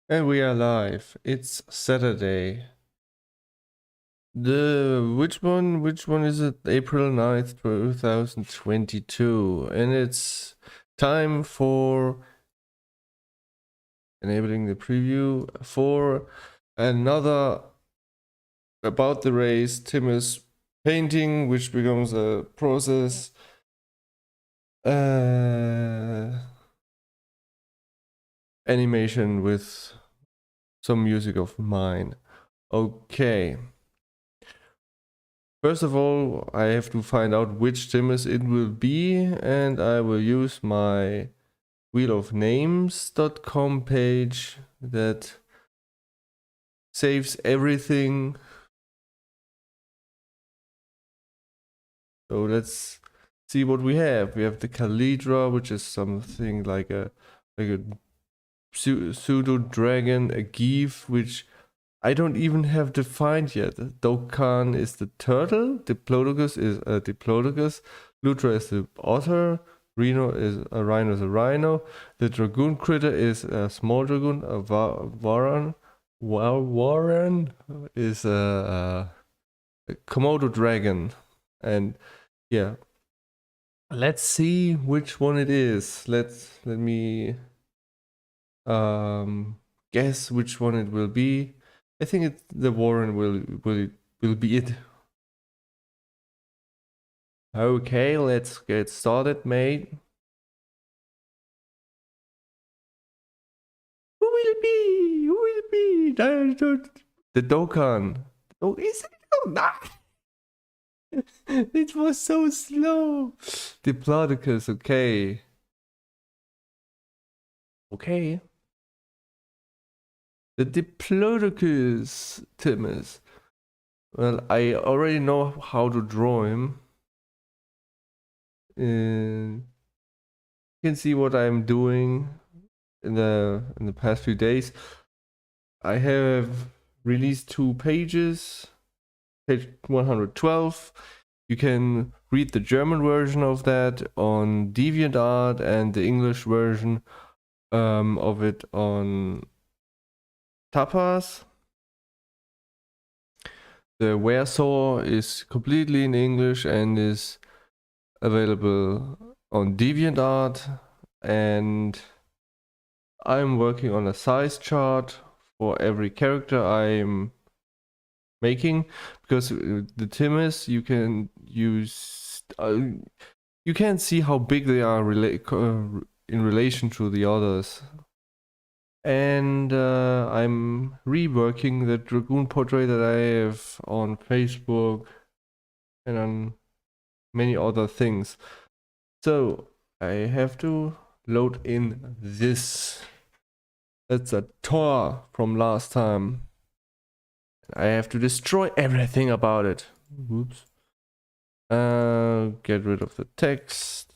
And we are live. It's Saturday. Which one is it? April 9th, 2022. And it's time for enabling the preview for another about the race Timus painting, which becomes a process. Animation with some music of mine. Okay. First of all, I have to find out which Timus it will be, and I will use my wheelofnames.com page that saves everything. So let's see what we have. We have the Calidra, which is something like a pseudo dragon, a Geef, which I don't even have defined yet. Dokkan is the turtle, Diplodocus is a Diplodocus, Lutra is the otter, Rhino is a rhino, the dragoon critter is a small dragoon, a Warren is a Komodo dragon. And yeah, let's see which one it is. Let me guess which one it will be. I think the Warren will be it. Okay, let's get started, mate. Who will it be? Who will it be? The Dokkan. Oh, is it? Oh, nah. It was so slow. Diplodocus, okay. Okay. The Diplodocus, Timus. Well, I already know how to draw him. You can see what I'm doing in the past few days. I have released 2 pages. Page 112. You can read the German version of that on DeviantArt and the English version of it on Tapas. The Weresaw is completely in English and is available on DeviantArt, and I'm working on a size chart for every character I'm making, because the Timus you can use you can't see how big they are in relation to the others. And I'm reworking the Dragoon portrait that I have on Facebook and on many other things. So I have to load in this. That's a Tor from last time. I have to destroy everything about it. Whoops. Get rid of the text.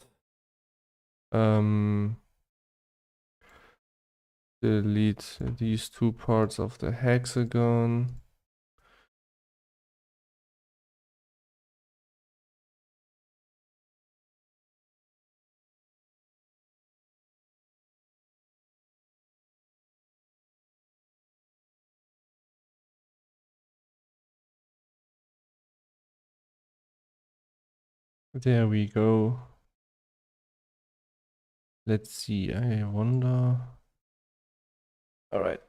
Delete these 2 parts of the hexagon. There we go. Let's see, I wonder. All right.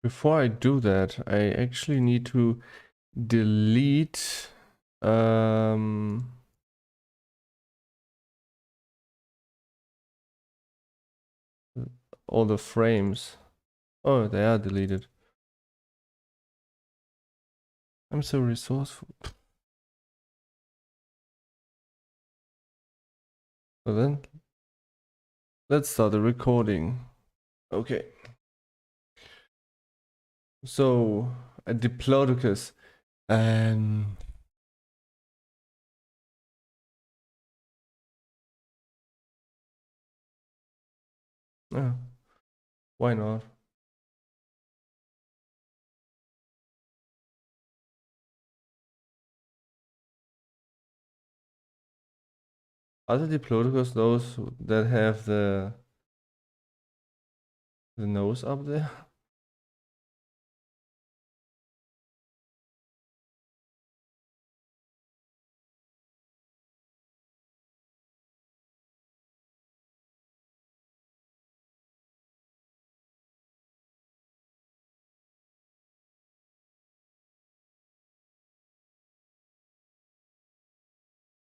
Before I do that, I actually need to delete all the frames. Oh, they are deleted. I'm so resourceful. So then, let's start the recording. Okay. So, a Diplodocus. Uh, why not? Are the diplodocus those that have the nose up there?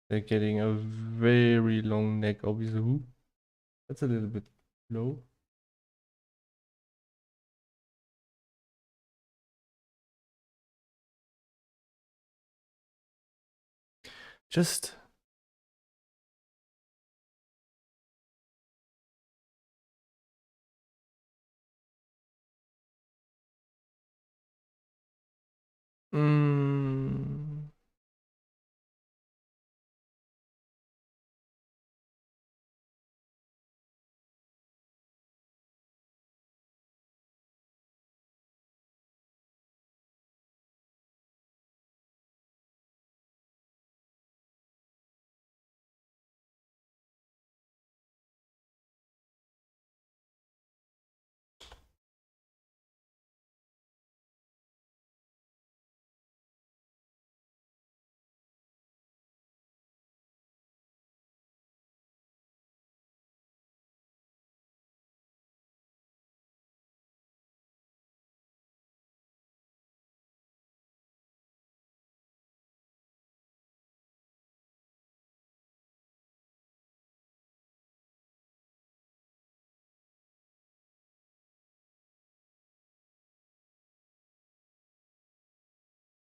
They're getting a very long neck, obviously. Ooh, that's a little bit low. Just mm,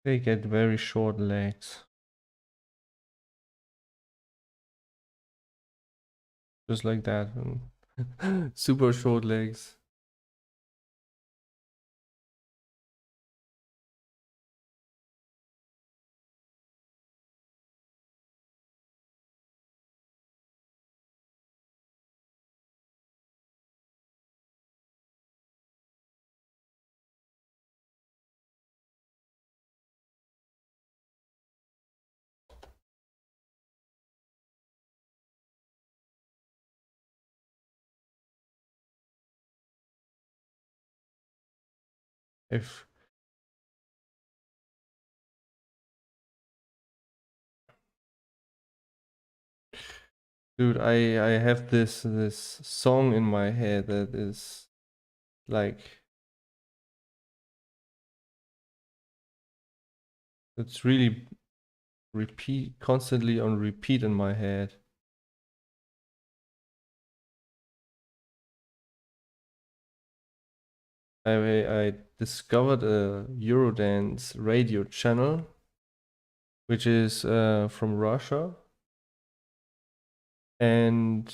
they get very short legs. Just like that. Super short legs. If dude, I have this song in my head that is like it's really repeat constantly on repeat in my head. I discovered a Eurodance radio channel, which is from Russia, and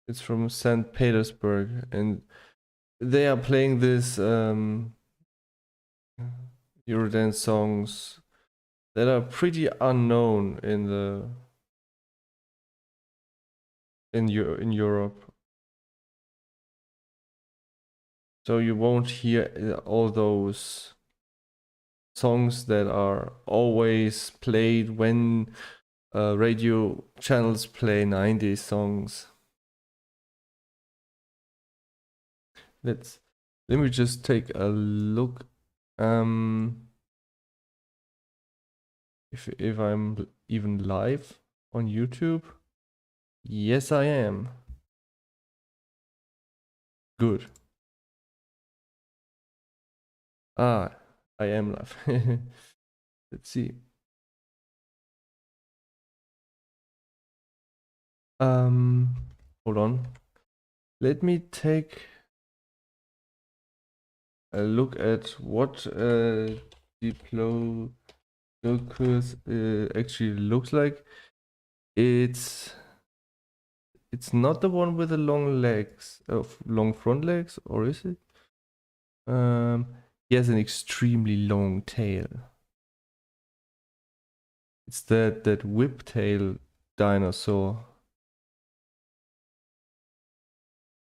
it's from St. Petersburg, and they are playing this Eurodance songs that are pretty unknown in in Europe. So you won't hear all those songs that are always played when radio channels play 90s songs. Let's let me just take a look. If I'm even live on YouTube. Yes, I am. Good. Ah, I am live. Let's see. Hold on. Let me take a look at what Diplodocus actually looks like. It's not the one with the long legs, long front legs, or is it? He has an extremely long tail. It's that whiptail dinosaur.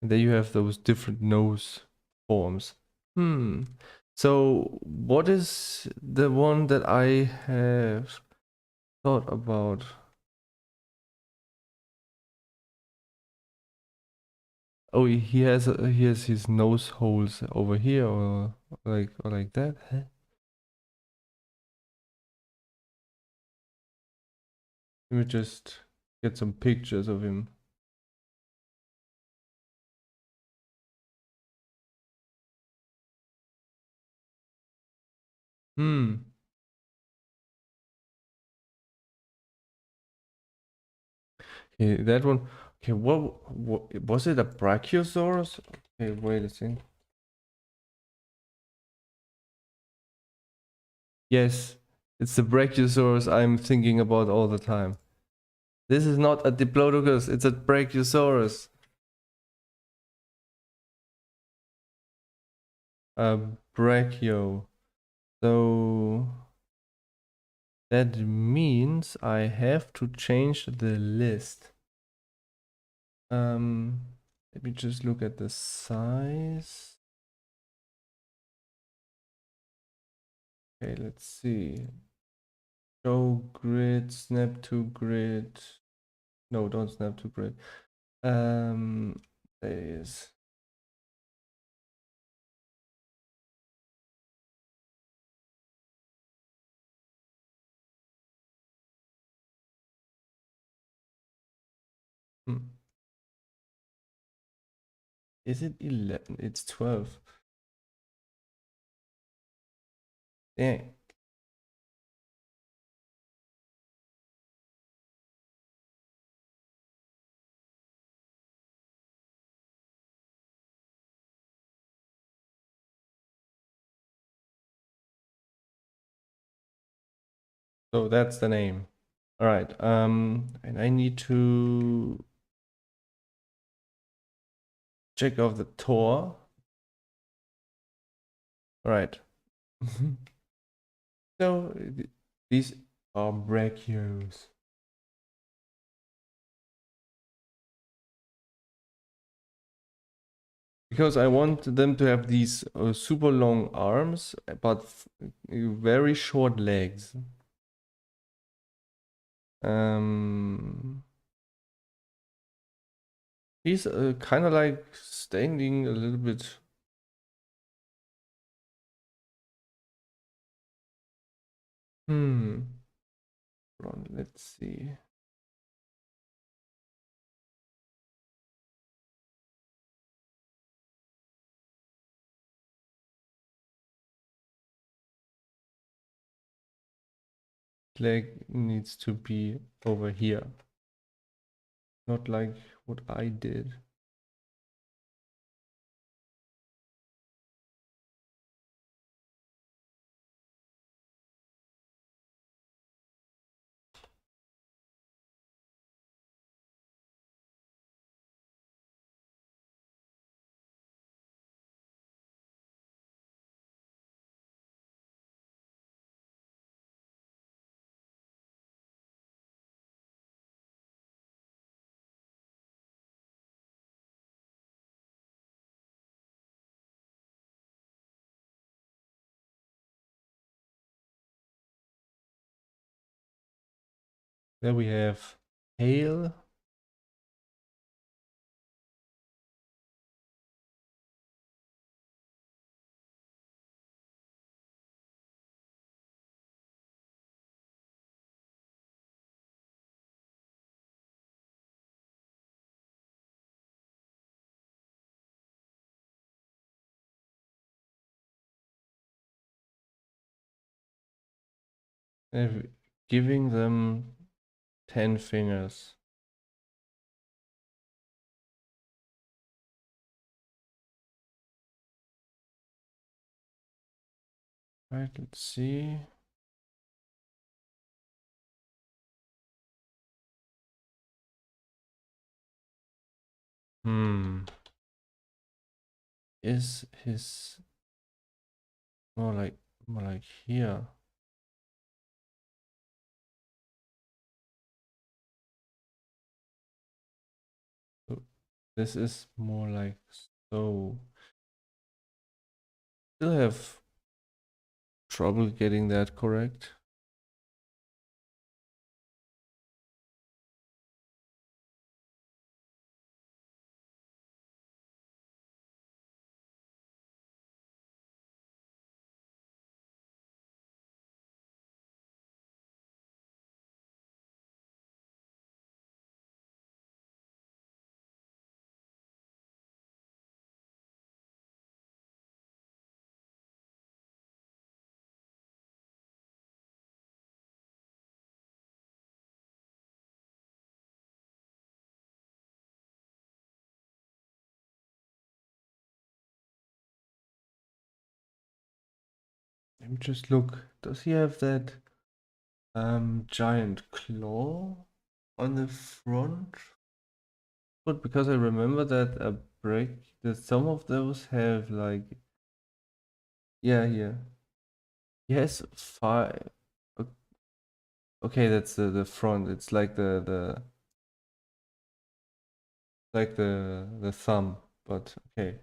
And there you have those different nose forms. So what is the one that I have? thought about. Oh, he has his nose holes over here, or like that. Huh? Let me just get some pictures of him. Hmm. Okay, that one. Okay, what was it? A Brachiosaurus? Okay, wait a second. Yes, it's the Brachiosaurus I'm thinking about all the time. This is not a Diplodocus, it's a Brachiosaurus. A Brachio. So that means I have to change the list. Let me just look at the size. Okay, let's see. Show grid, snap to grid. No, don't snap to grid. There it is. Hmm. Is it 11? It's 12. Dang. So that's the name. All right. And I need to check off the Tor. All right. So these are brachios. Because I want them to have these super long arms, but very short legs. Um, he's kind of like standing a little bit. Hmm. Hold on, let's see. Leg needs to be over here, not like what I did. There we have tail. And giving them 10 fingers. Right, let's see. Hmm. Is his more like here? So this is more like so. Still have trouble getting that correct. Let me just look. Does he have that giant claw on the front? But because I remember that that some of those have like, yeah, yeah. He has five. Okay, that's the front. It's like the thumb, but okay.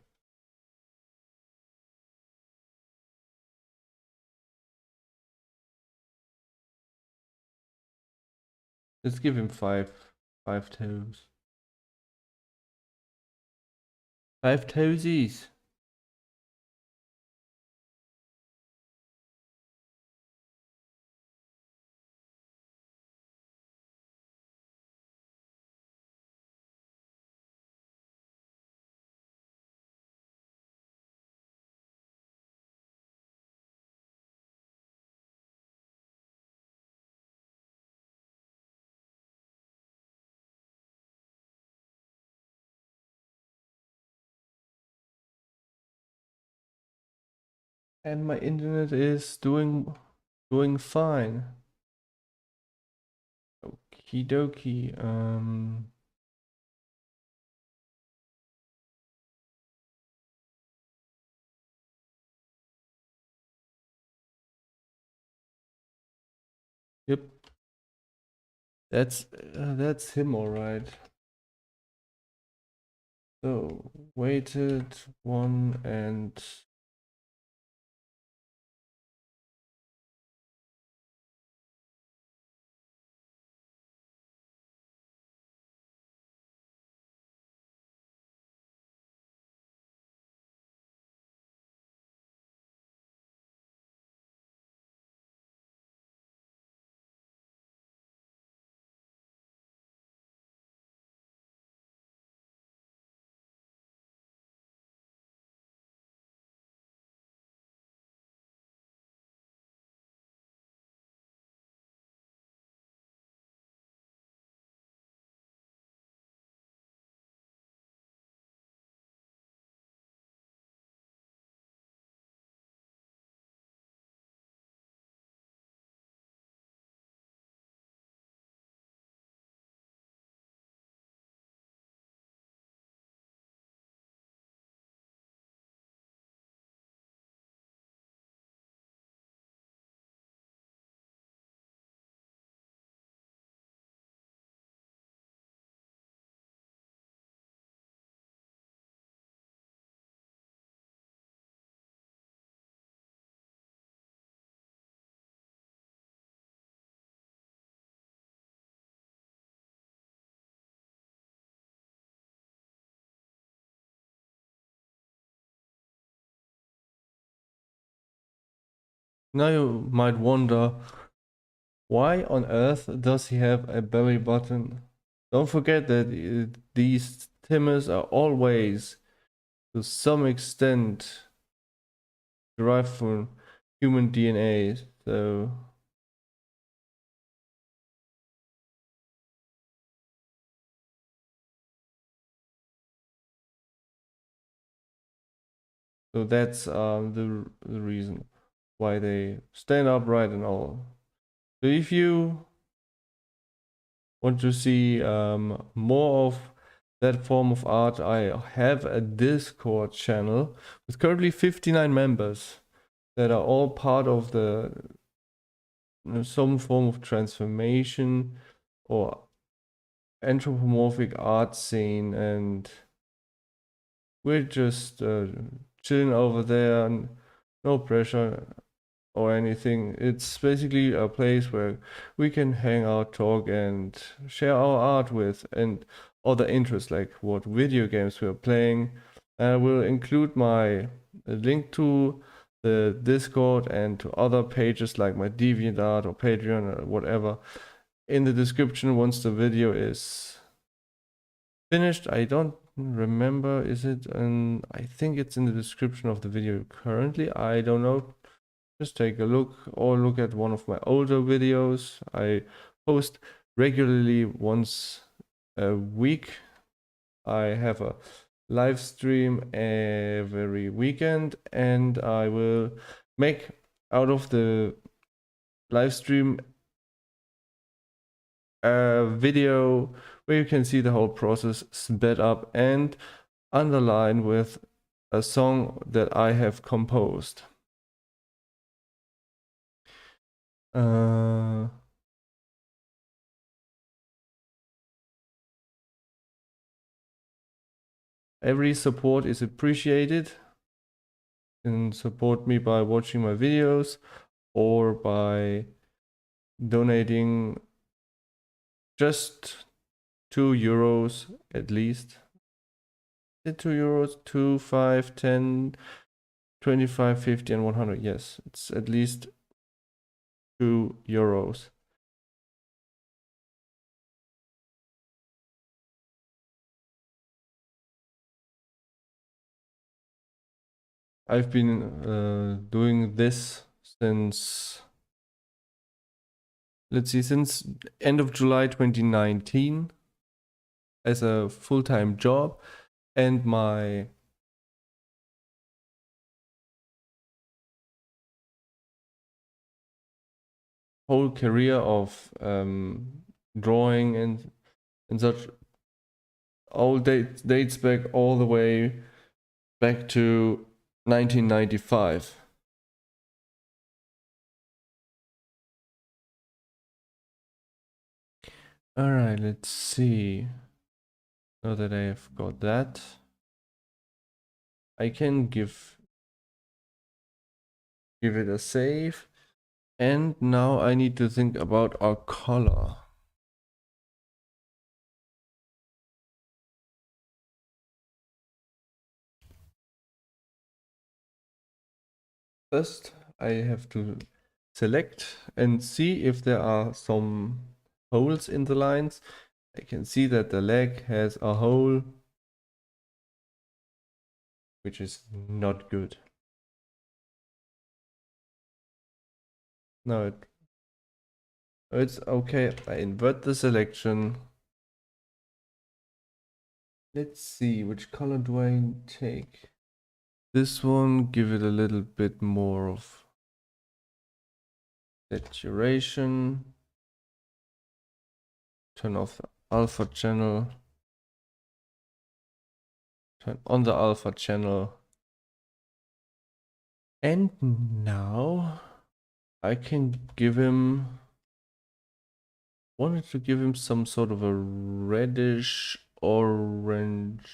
Let's give him five toes. Five toesies. And my internet is doing fine. Okie dokie. Yep. That's him, all right. So weighted one and now you might wonder, why on earth does he have a belly button? Don't forget that these Timmers are always, to some extent, derived from human DNA. So that's the reason why they stand upright and all. So if you want to see more of that form of art, I have a Discord channel with currently 59 members that are all part of the some form of transformation or anthropomorphic art scene, and we're just chilling over there, and no pressure or anything. It's basically a place where we can hang out, talk, and share our art with, and other interests like what video games we're playing. I will include my link to the Discord and to other pages like my DeviantArt or Patreon or whatever in the description once the video is finished. I don't remember, is it? And I think it's in the description of the video currently. I don't know. Just take a look or look at one of my older videos. I post regularly once a week. I have a live stream every weekend, and I will make out of the live stream video where you can see the whole process sped up and underlined with a song that I have composed. Every support is appreciated. You can support me by watching my videos or by donating just €2 at least. 2 euros, 2, 5, 10, 25, 50 and 100. Yes, it's at least €2. I've been doing this since, let's see, since end of July 2019 as a full-time job, and my whole career of drawing and such all dates back all the way back to 1995. All right, let's see. Now that I have got that, I can give it a save. And now I need to think about our color. First, I have to select and see if there are some holes in the lines. I can see that the leg has a hole, which is not good. No, it's okay. I invert the selection. Let's see, which color do I take? This one, give it a little bit more of saturation. Turn off the alpha channel. Turn on the alpha channel. And now I can give him, wanted to give him some sort of a reddish orangey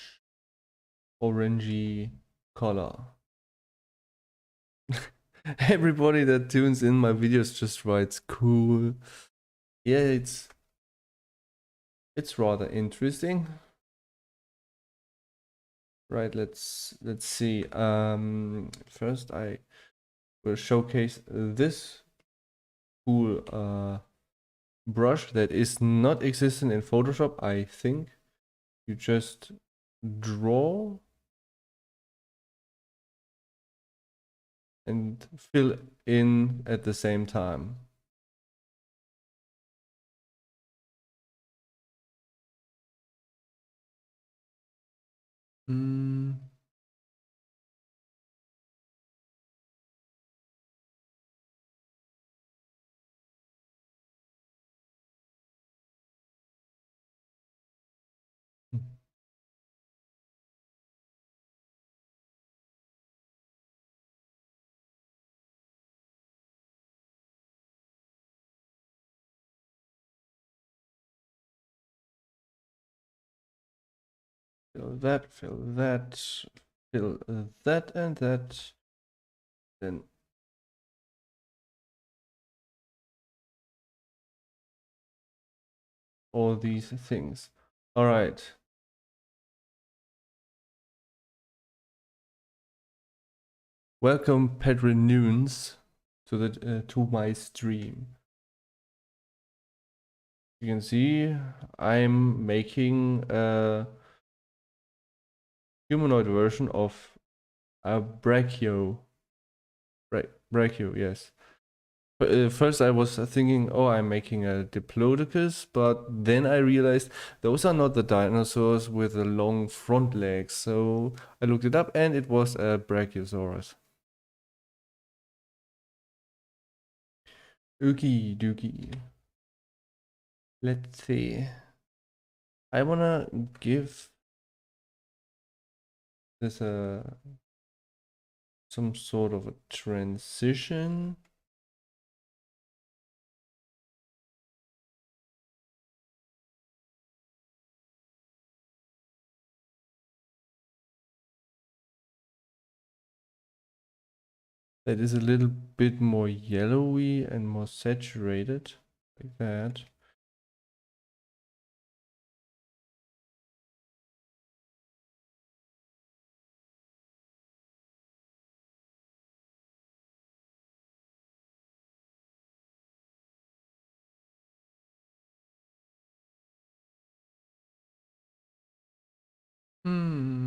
color. Everybody that tunes in my videos just writes cool. Yeah, it's rather interesting. Right, let's see. First I will showcase this cool brush that is not existent in Photoshop, I think. You just draw and fill in at the same time. Fill that, fill that, fill that and that. Then all these things. All right. Welcome, Pedrin Nunes, to the to my stream. You can see I'm making a humanoid version of a Brachio. Brachio, yes. First I was thinking, oh, I'm making a Diplodocus, but then I realized those are not the dinosaurs with the long front legs. So I looked it up and it was a Brachiosaurus. Ookie dookie. Let's see. I wanna give this a some sort of a transition. That is a little bit more yellowy and more saturated, like that. Hmm.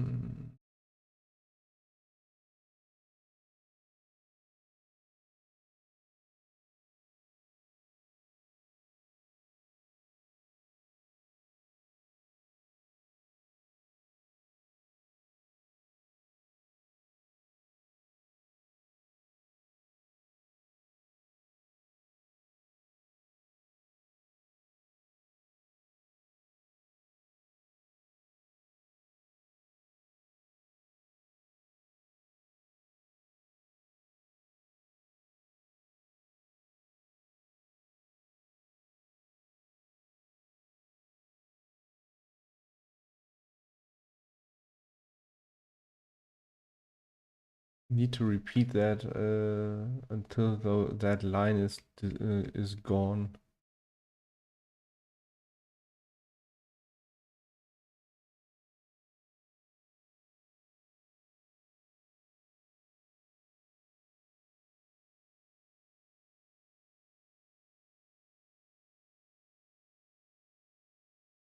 Need to repeat that until that line is gone.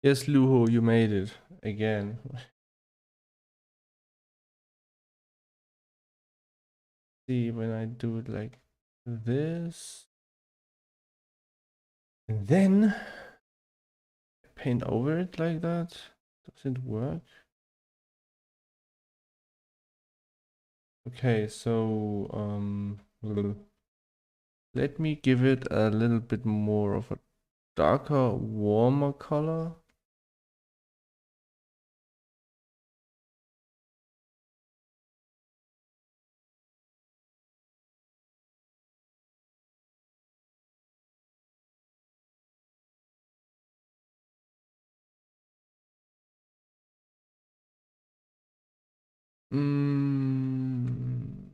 Yes, Luho, you made it again. See, when I do it like this, and then paint over it like that, does it work? Okay, so let me give it a little bit more of a darker, warmer color. Mm,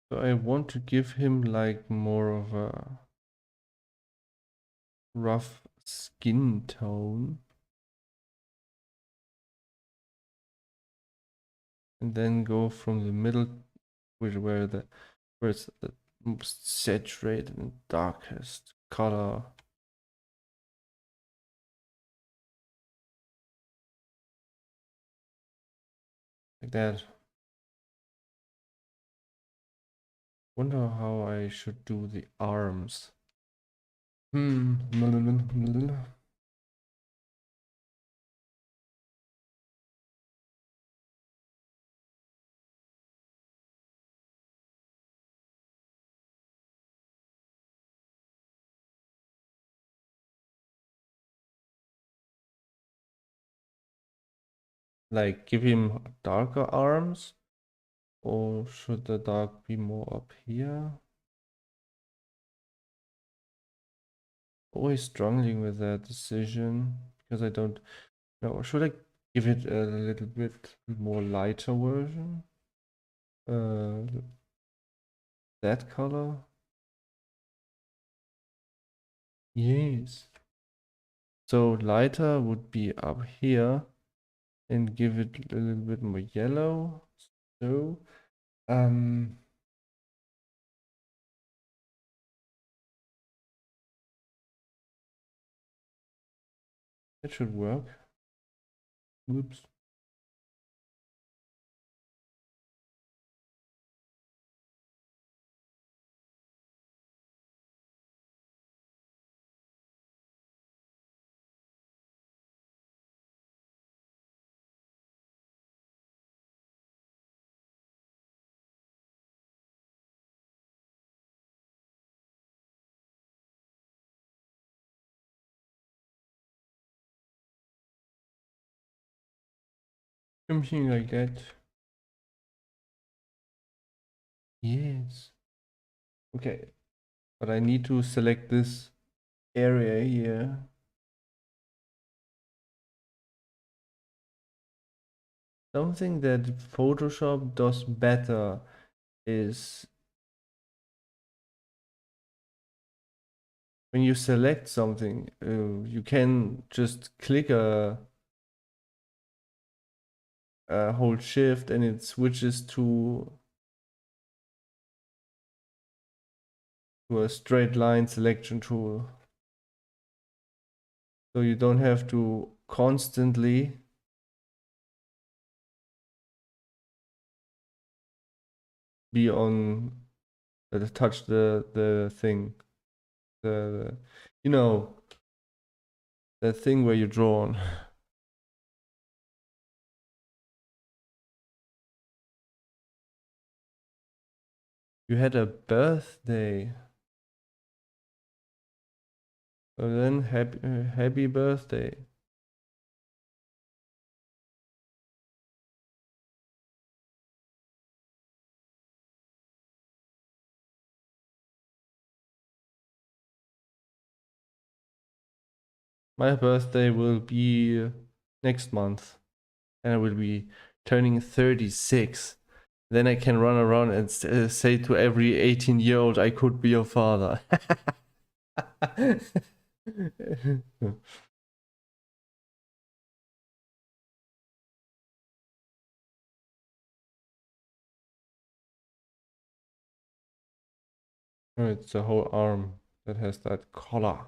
so I want to give him like more of a rough skin tone. And then go from the middle, where it's the most saturated and darkest color. Like that. Wonder how I should do the arms. Like give him darker arms, or should the dark be more up here? Always struggling with that decision because I don't know. Should I give it a little bit more lighter version? That color? Yes. So lighter would be up here and give it a little bit more yellow. So, um, that should work. Oops. Something like that. Yes. Okay, but I need to select this area here. Something that Photoshop does better is when you select something, you can just click hold shift and it switches to a straight line selection tool. So you don't have to constantly be on touch the thing, the you know, the thing where you draw on. You had a birthday. Well then, happy birthday. My birthday will be next month, and I will be turning 36. Then I can run around and say to every 18-year-old, I could be your father. It's a whole arm that has that collar.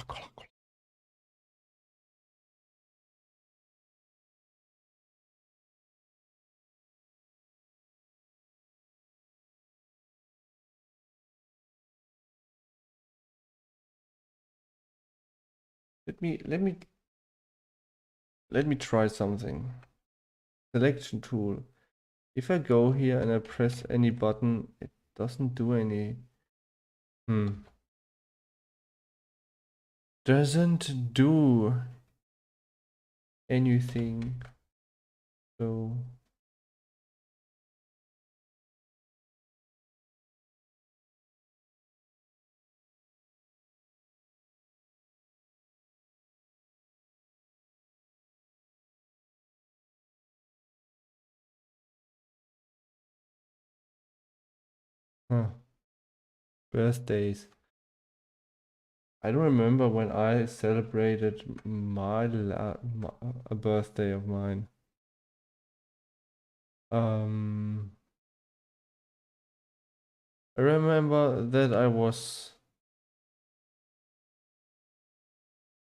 Collar. Let me try something. Selection tool. If I go here and I press any button, it doesn't do any. Doesn't do anything. So birthdays. I don't remember when I celebrated a birthday of mine. I remember that I was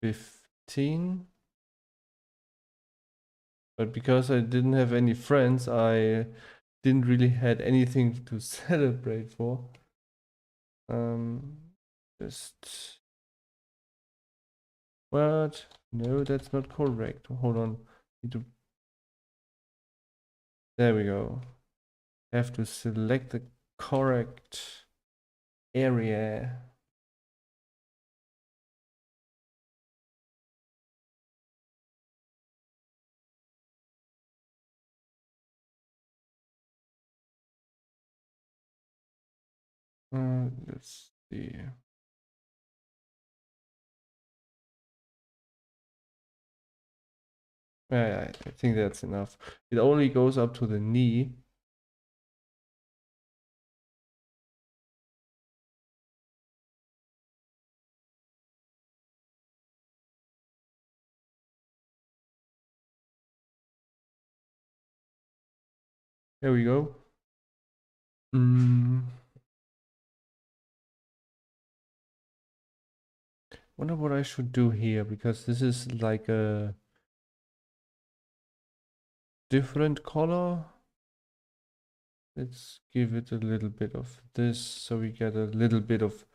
15, but because I didn't have any friends, I didn't really had anything to celebrate for. Just what? No, that's not correct. Hold on. Need to... There we go. Have to select the correct area. Let's see. Yeah, I think that's enough. It only goes up to the knee. There we go. Wonder what I should do here, because this is like a different color. Let's give it a little bit of this so we get a little bit of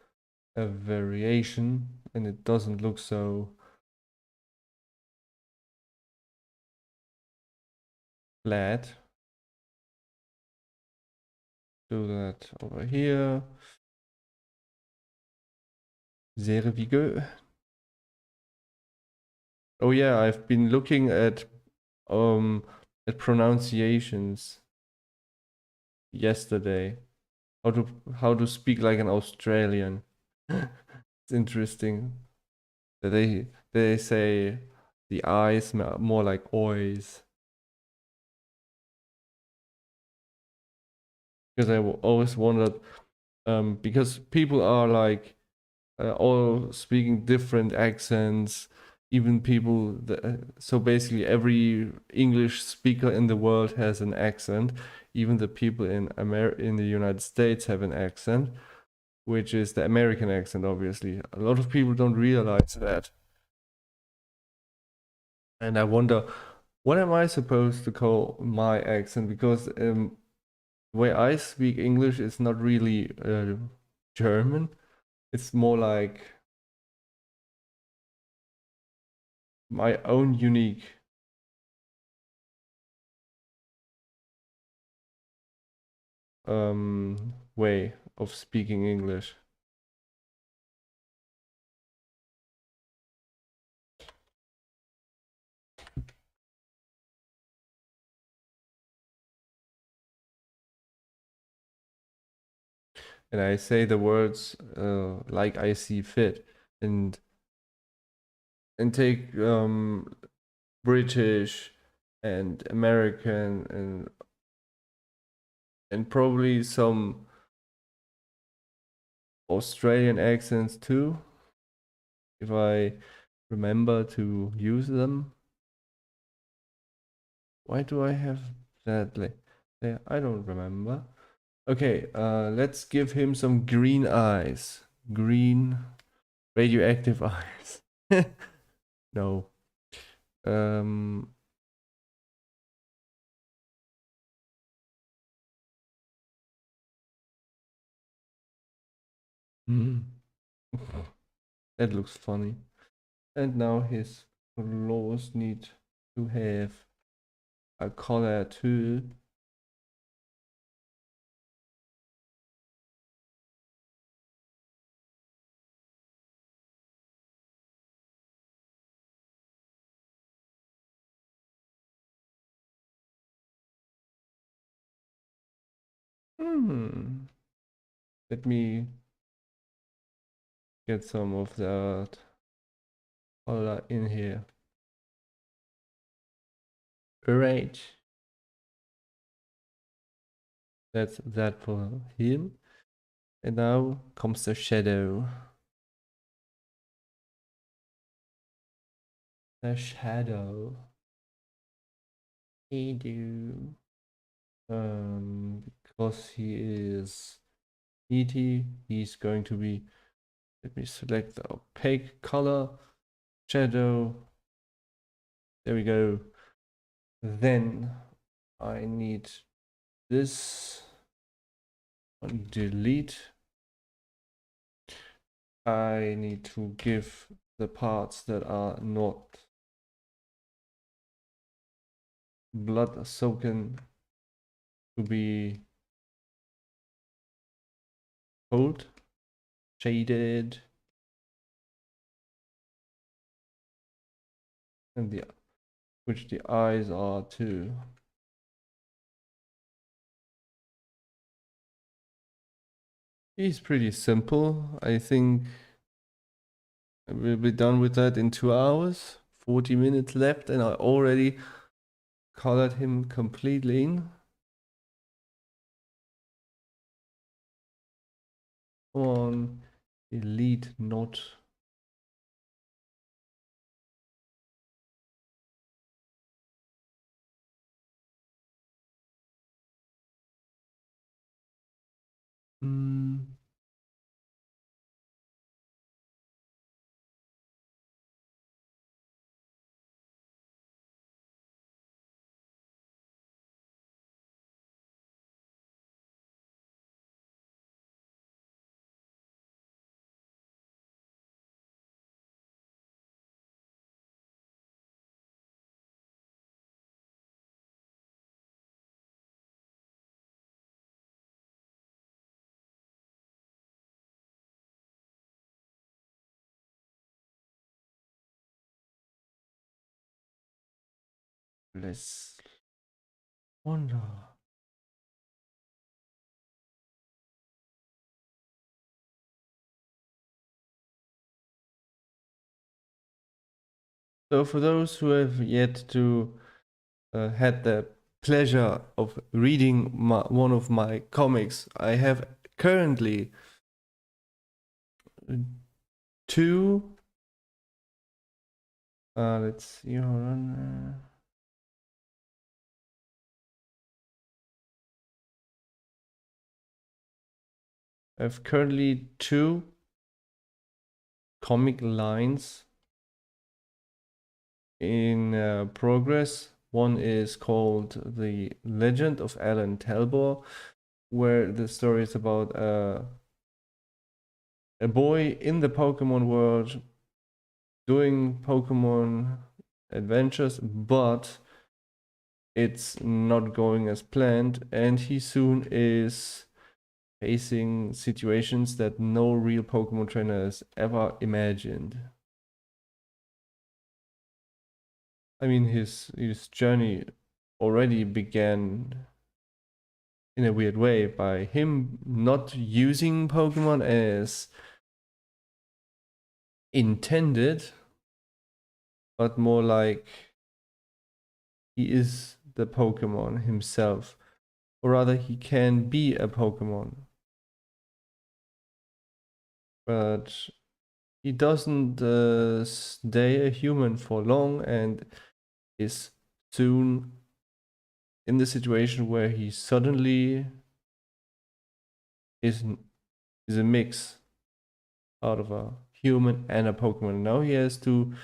a variation and it doesn't look so flat. Do that over here. Sehr vigueux. Oh yeah, I've been looking at um at pronunciations yesterday. How to speak like an Australian. It's interesting that they say the eyes more like oys. Because always wondered, because people are like all speaking different accents, even people so basically every English speaker in the world has an accent. Even the people in the United States have an accent, which is the American accent. Obviously, a lot of people don't realize that, and I wonder, what am I supposed to call my accent? Because the way I speak English is not really German. It's more like my own unique way of speaking English. And I say the words like I see fit, and take British and American and probably some Australian accents too, if I remember to use them. Why do I have that there? I don't remember. Okay, let's give him some green eyes. Green radioactive eyes. No. Um, hmm. That looks funny. And now his clothes need to have a collar too. Hmm. Let me get some of that color in here. Alright. That's that for him. And now comes the shadow. The shadow. He do. Because he is ET, he's going to be, let me select the opaque color, shadow. There we go. Then I need this one, delete. I need to give the parts that are not blood soaken to be cold, shaded, and which the eyes are too. It's pretty simple. I think we'll be done with that in 2 hours. 40 minutes left, and I already colored him completely in. On delete not. Mm. Let's wonder. So for those who have yet to had the pleasure of reading one of my comics, I have currently two. Let's see. Hold on. I have currently two comic lines in progress. One is called The Legend of Alan Talbot, where the story is about a boy in the Pokemon world doing Pokemon adventures, but it's not going as planned, and he soon is facing situations that no real Pokemon trainer has ever imagined. I mean, his journey already began in a weird way by him not using Pokemon as intended, but more like he is the Pokemon himself, or rather, he can be a Pokemon, but he doesn't stay a human for long and is soon in the situation where he suddenly is a mix out of a human and a Pokemon. Now he has to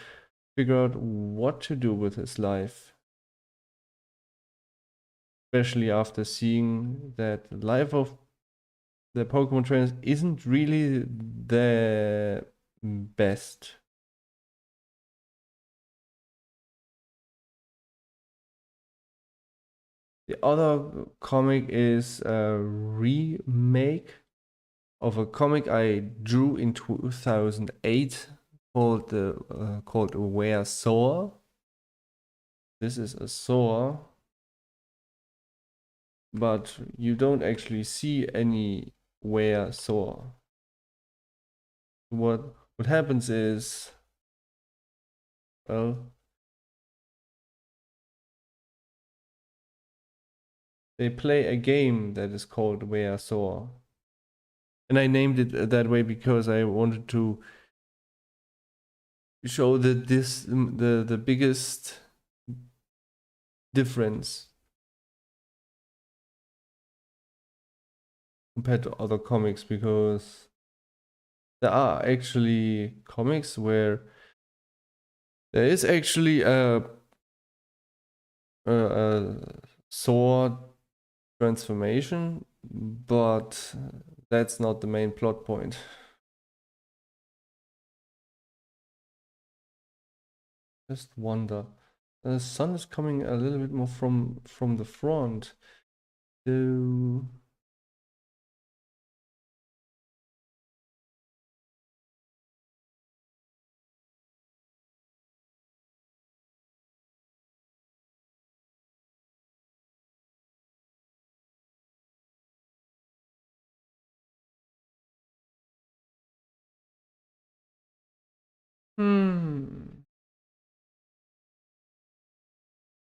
figure out what to do with his life, especially after seeing that the life of the Pokemon trainers isn't really the best. The other comic is a remake of a comic I drew in 2008 called Where Soar. This is a soar, but you don't actually see any Where Soar. What happens is, well, they play a game that is called Where Soar. And I named it that way because I wanted to show that the biggest difference compared to other comics, because there are actually comics where there is actually a sword transformation, but that's not the main plot point. Just wonder. The sun is coming a little bit more from the front. So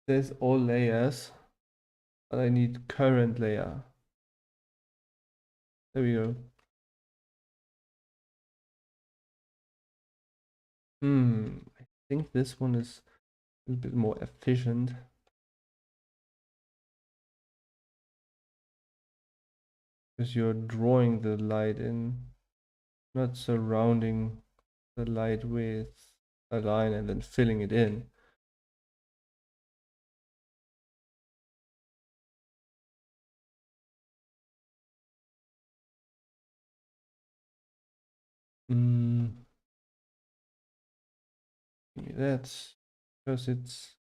there's all layers, but I need current layer. There we go. I think this one is a little bit more efficient, because you're drawing the light in, not surrounding the light with a line and then filling it in. That's because it's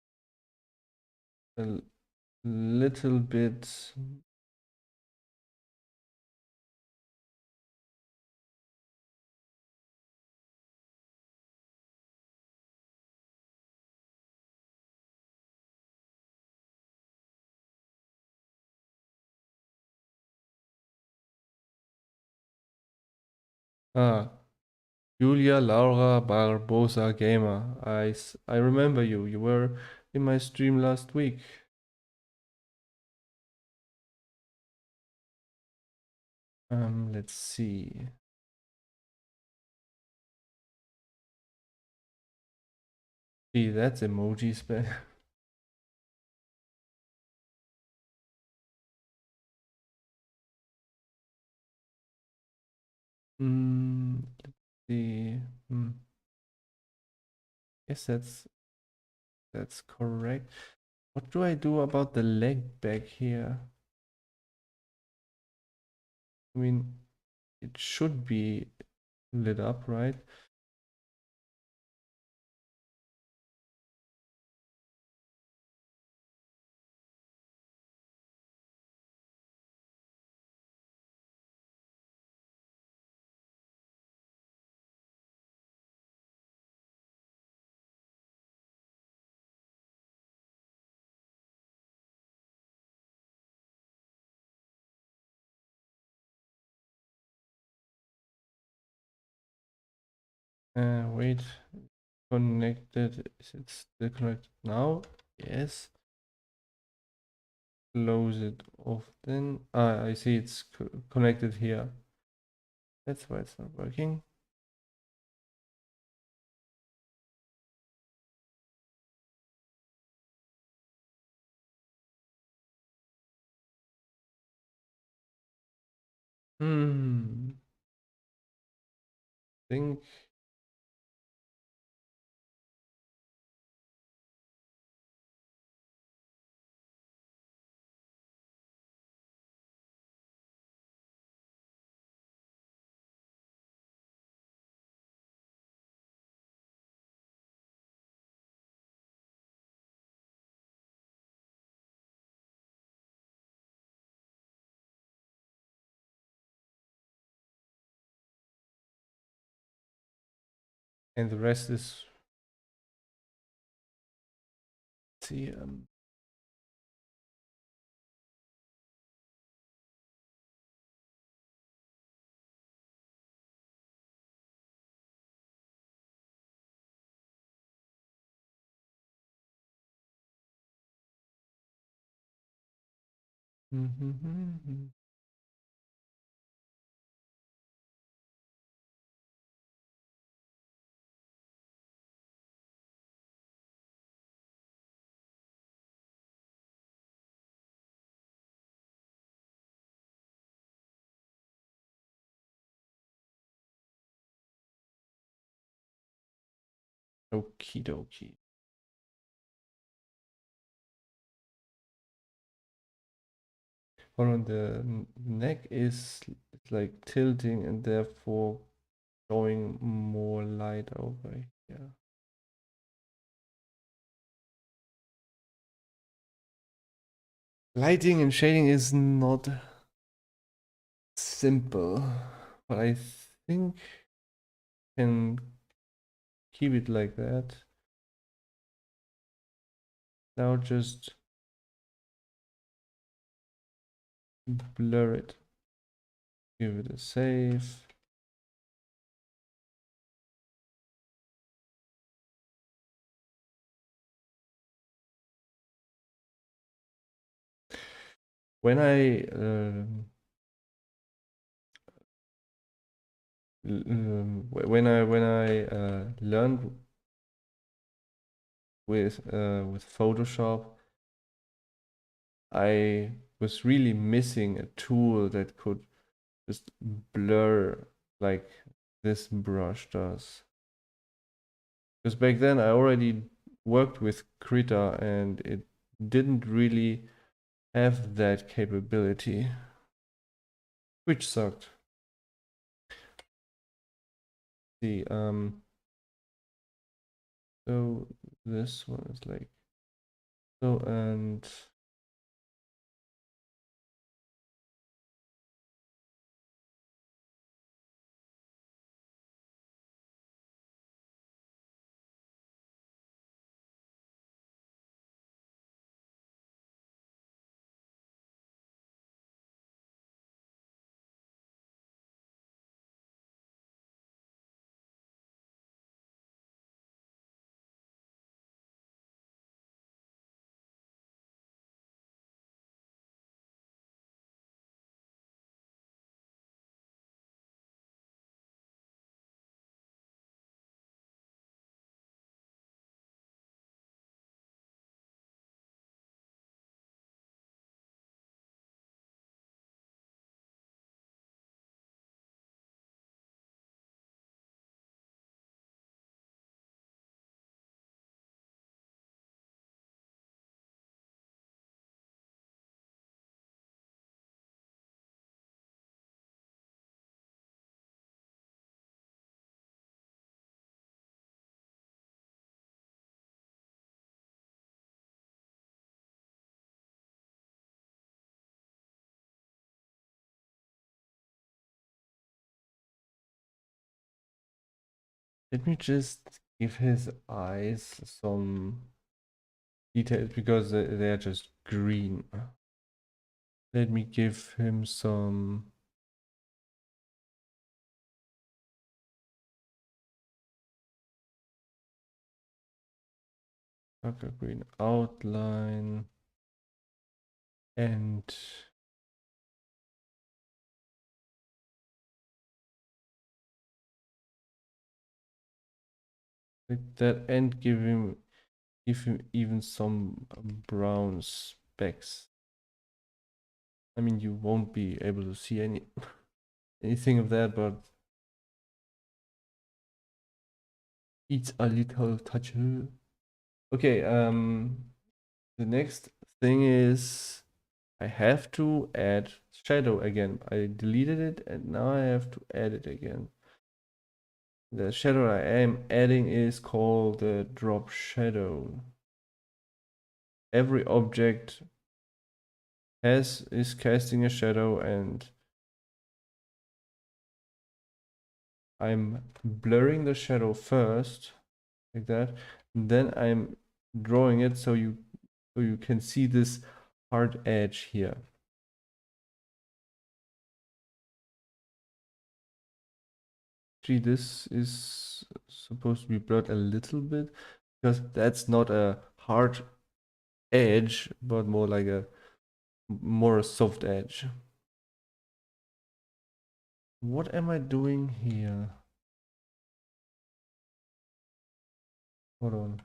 a little bit Ah, Julia Laura Barbosa Gamer. I remember you. You were in my stream last week. Let's see. Gee, that's emoji spell. Let's see. Yes, that's correct. What do I do about the leg back here? I mean, it should be lit up, right? Wait, connected. Is it still connected now? Yes. Close it off then. Ah, I see it's connected here. That's why it's not working. Think. And the rest is, see, okie dokie. Hold on, the neck is like tilting and therefore showing more light over here. Lighting and shading is not simple, but I think I can keep it like that. Now just blur it. Give it a save. When I learned with Photoshop, I was really missing a tool that could just blur like this brush does. Because back then I already worked with Krita and it didn't really have that capability, which sucked. See, so this one is like so, and Let me just give his eyes some details because they're just green. Let me give him some darker green outline and like that, and give him even some brown specks. I mean, you won't be able to see anything of that, but it's a little touch. Okay, the next thing is I have to add shadow again. I deleted it and now I have to add it again. The shadow I am adding is called the drop shadow. Every object is casting a shadow, and I'm blurring the shadow first, like that. And then I'm drawing it so you can see this hard edge here. Actually, this is supposed to be blurred a little bit because that's not a hard edge, but more like a soft edge. What am I doing here? Hold on.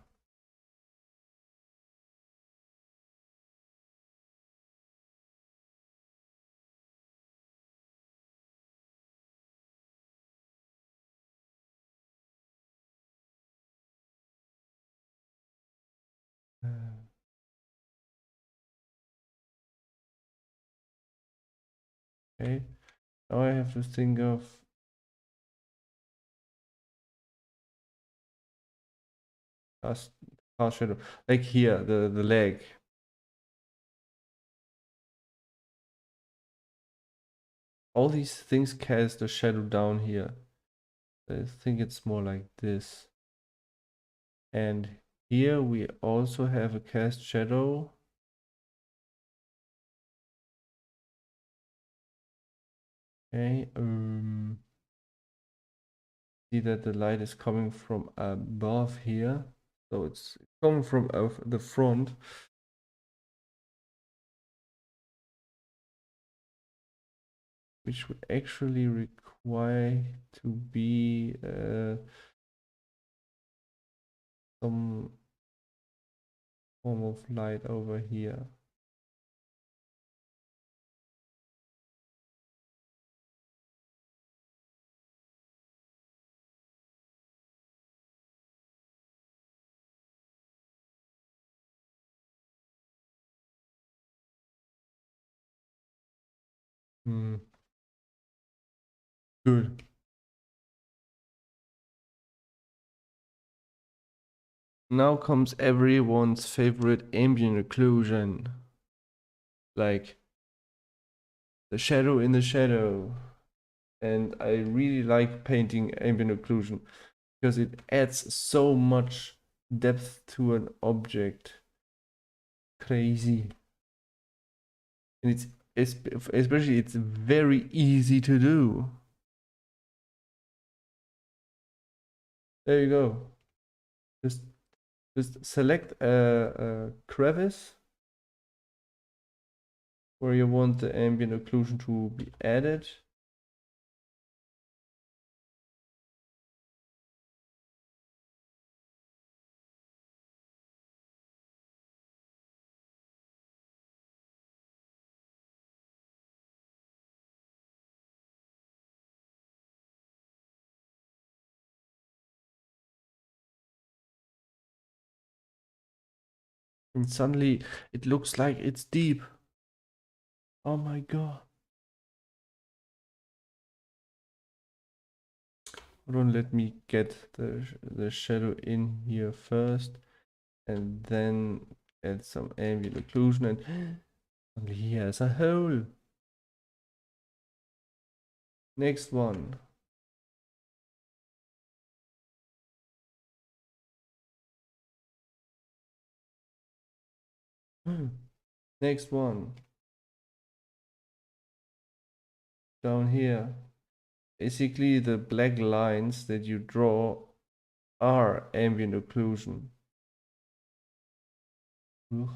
Okay, now I have to think of cast shadow, like here, the leg. All these things cast a shadow down here. I think it's more like this. And here we also have a cast shadow. Okay, see that the light is coming from above here, so it's coming from the front, which would actually require to be some form of light over here. Good. Now comes everyone's favorite ambient occlusion, like the shadow in the shadow. And I really like painting ambient occlusion because it adds so much depth to an object. Crazy. And especially it's very easy to do. There you go. Just select a crevice where you want the ambient occlusion to be added. And suddenly it looks like it's deep. Oh my god. Hold on, let me get the shadow in here first, and then add some ambient occlusion, and suddenly he has a hole. Next one. Next one. Down here. Basically, the black lines that you draw are ambient occlusion. Ugh.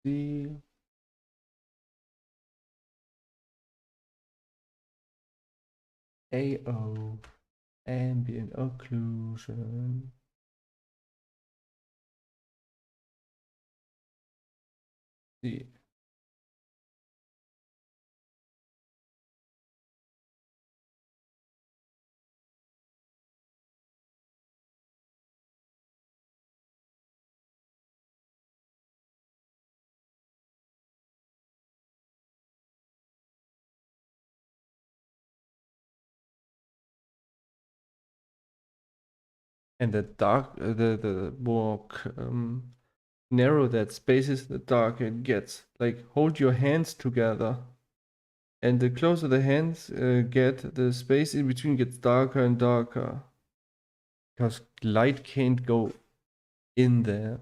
See? AO, ambient occlusion. See. And the dark, the more narrow that space is, the darker it gets. Like, hold your hands together. And the closer the hands get, the space in between gets darker and darker. Because light can't go in there.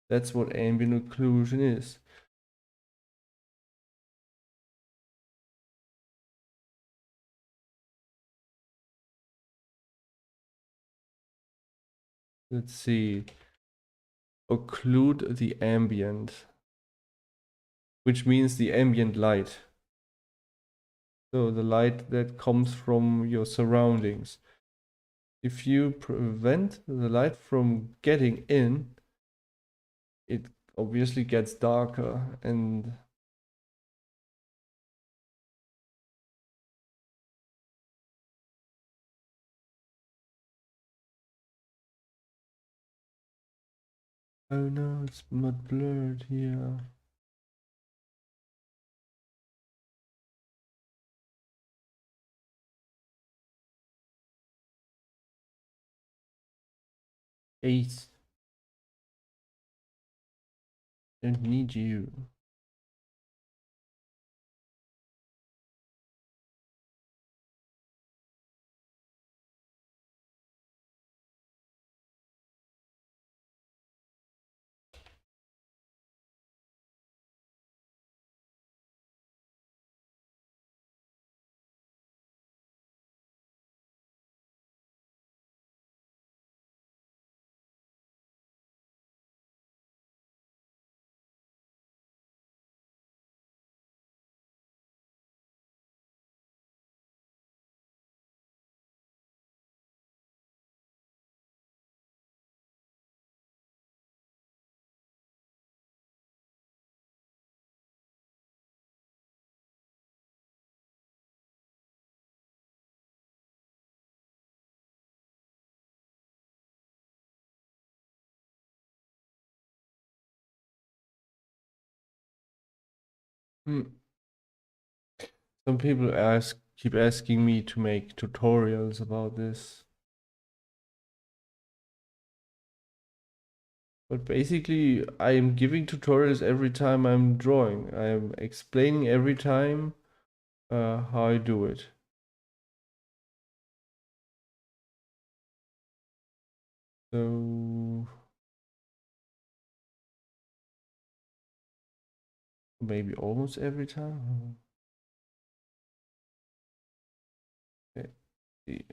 That's what ambient occlusion is. Let's see. Occlude the ambient, which means the ambient light. So the light that comes from your surroundings. If you prevent the light from getting in, it obviously gets darker and oh no, it's not blurred here. Ace, don't need you. Hmm. Some people keep asking me to make tutorials about this. But basically, I am giving tutorials every time I'm drawing. I am explaining every time how I do it. So maybe almost every time. Okay. See.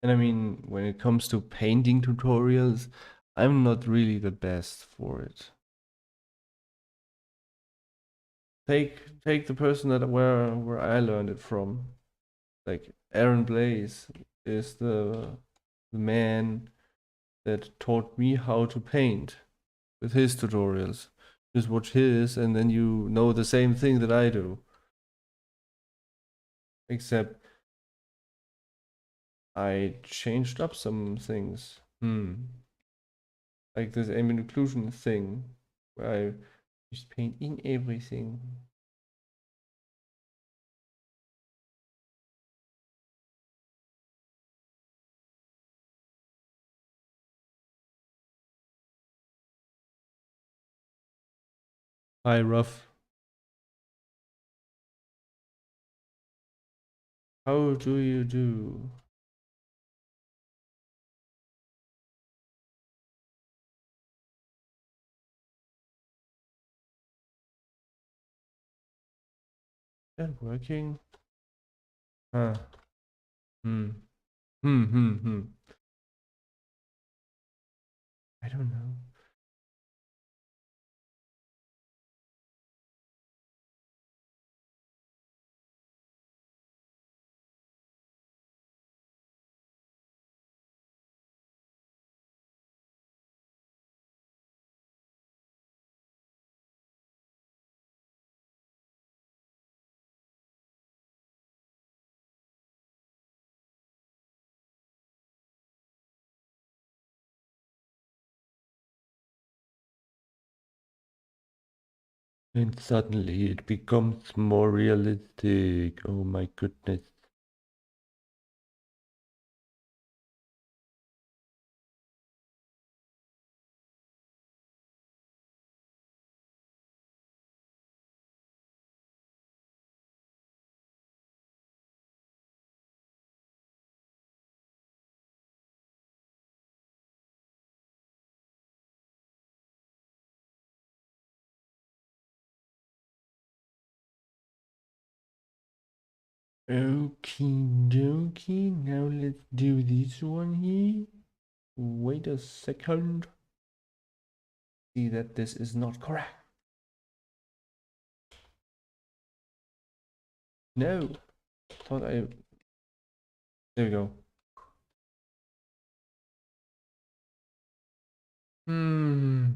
And I mean, when it comes to painting tutorials, I'm not really the best for it. Take the person that where I learned it from. Like Aaron Blaze is the man that taught me how to paint with his tutorials. Just watch his and then you know the same thing that I do. Except I changed up some things. Like this ambient occlusion thing where I just paint in everything. Hi, Ruff. How do you do? Is that working? Huh. Hmm. Hmm. I don't know. And suddenly it becomes more realistic. Oh my goodness. Okie dokie, now let's do this one here. Wait a second. See that this is not correct. No, thought I. There we go. Hmm.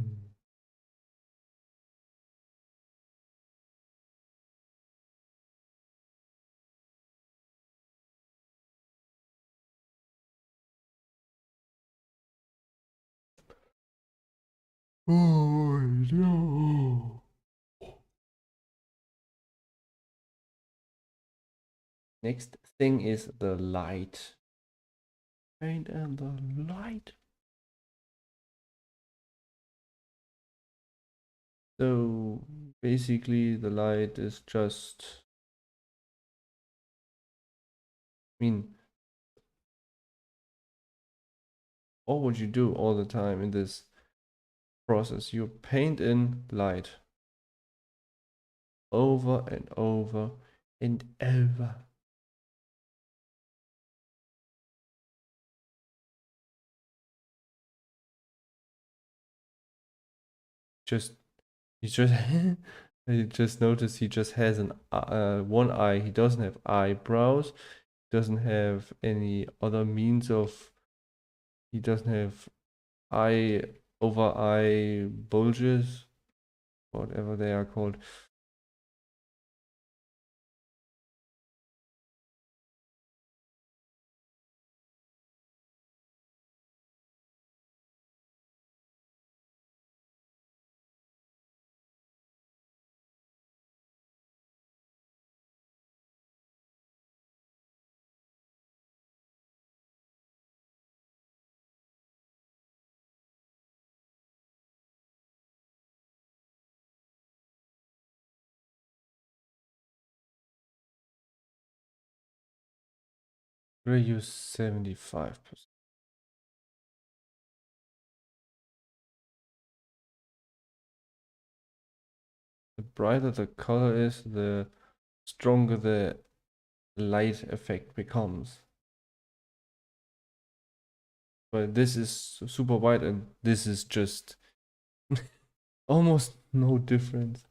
Oh no. Next thing is the light. Paint and the light. So basically the light is just, I mean, what would you do all the time in this process? You paint in light over and over and over. Just, he just, I just noticed he just has an one eye. He doesn't have eyebrows. Doesn't have any other means of. He doesn't have eye over eye bulges, whatever they are called. We'll use 75%. The brighter the color is, the stronger the light effect becomes. But this is super white and this is just almost no difference.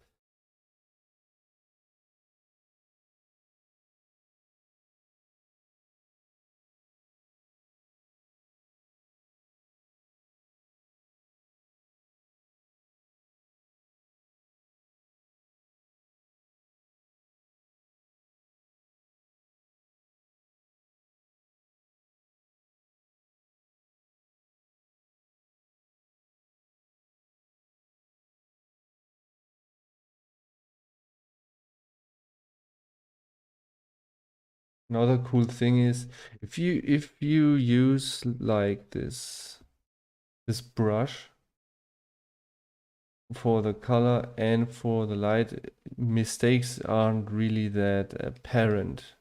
Another cool thing is if you use like this brush for the color and for the light, mistakes aren't really that apparent.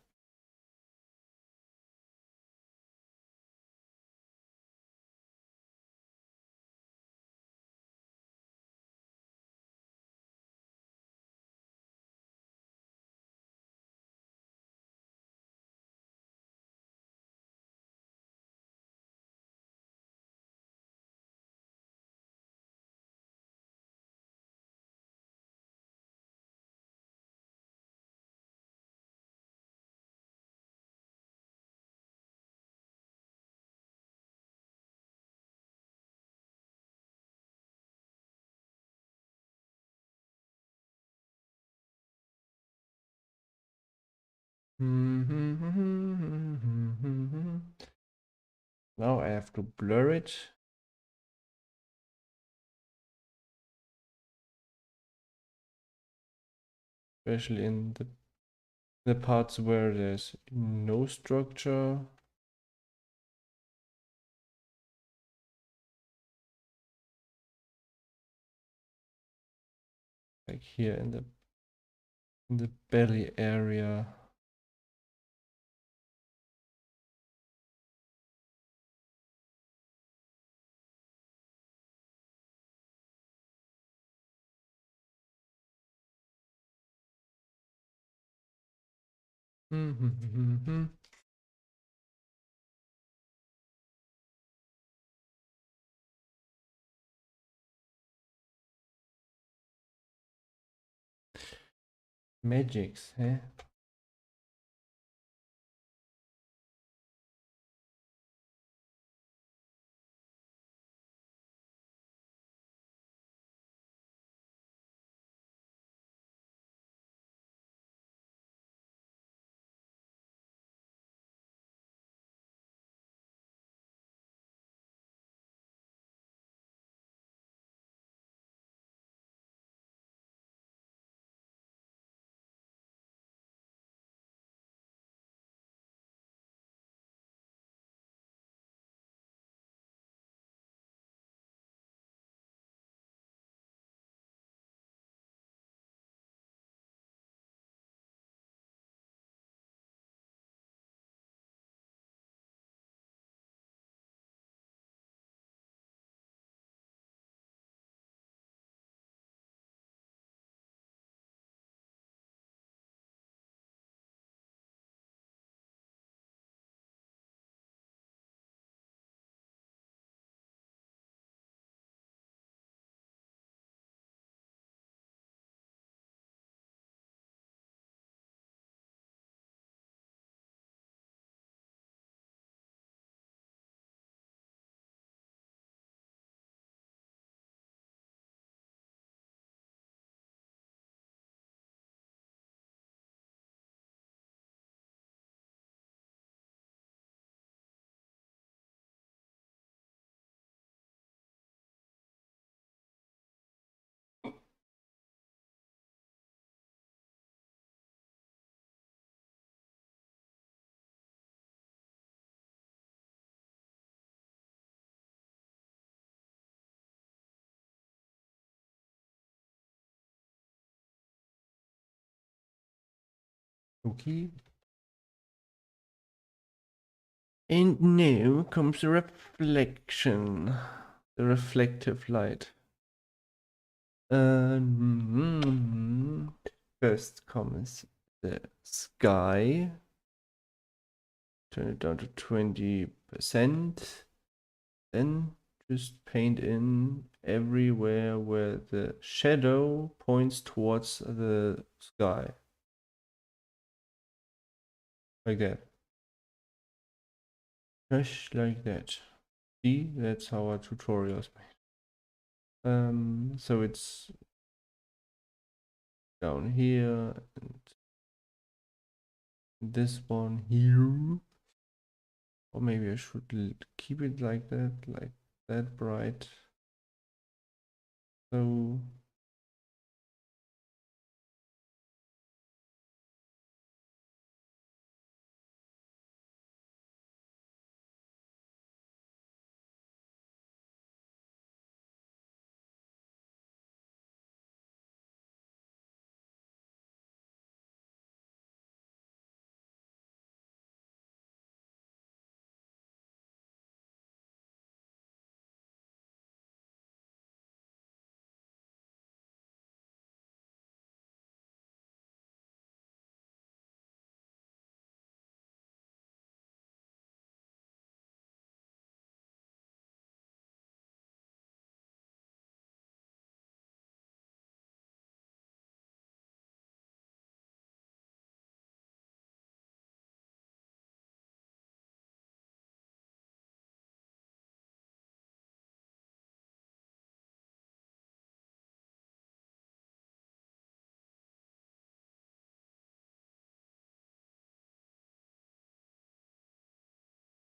Now I have to blur it. Especially in the parts where there's no structure. Like here in the belly area. Magics, eh? Okay. And now comes the reflection, the reflective light. First comes the sky. Turn it down to 20%. Then just paint in everywhere where the shadow points towards the sky. Like that. Just like that. See, that's how our tutorial is made. So it's down here and this one here. Or maybe I should keep it like that bright. So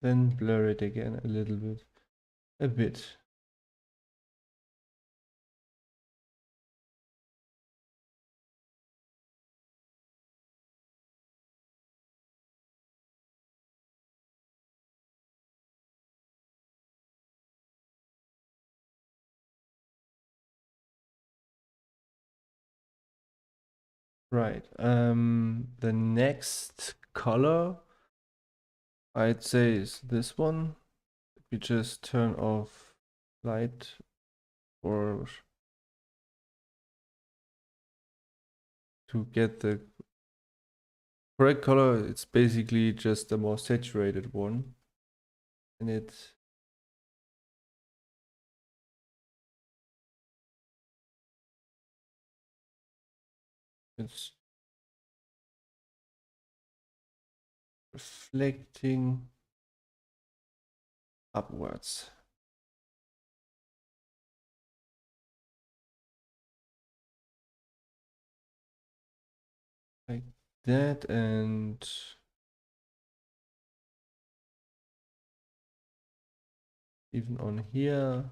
then blur it again a little bit. A bit. Right. The next color I'd say is this one. We just turn off light or to get the correct color. It's basically just a more saturated one, and it's reflecting upwards like that, and even on here.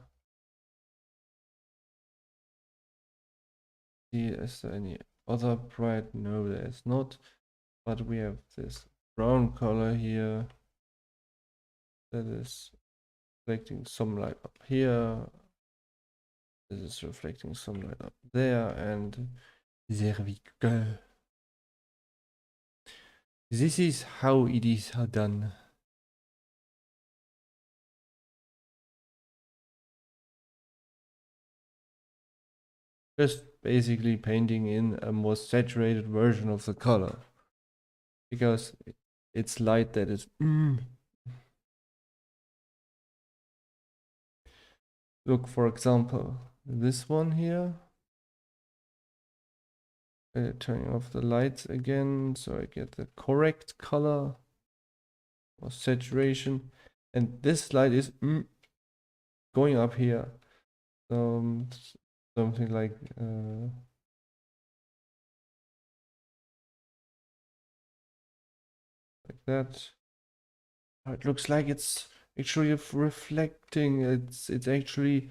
See, is there any other bright? No, there is not. But we have this brown color here that is reflecting some light up here. This is reflecting some light up there, and there we go. This is how it is done. Just basically painting in a more saturated version of the color. Because it's light that is... Look, for example, this one here. Turning off the lights again so I get the correct color or saturation. And this light is going up here. Something like that. It looks like it's actually reflecting. It's actually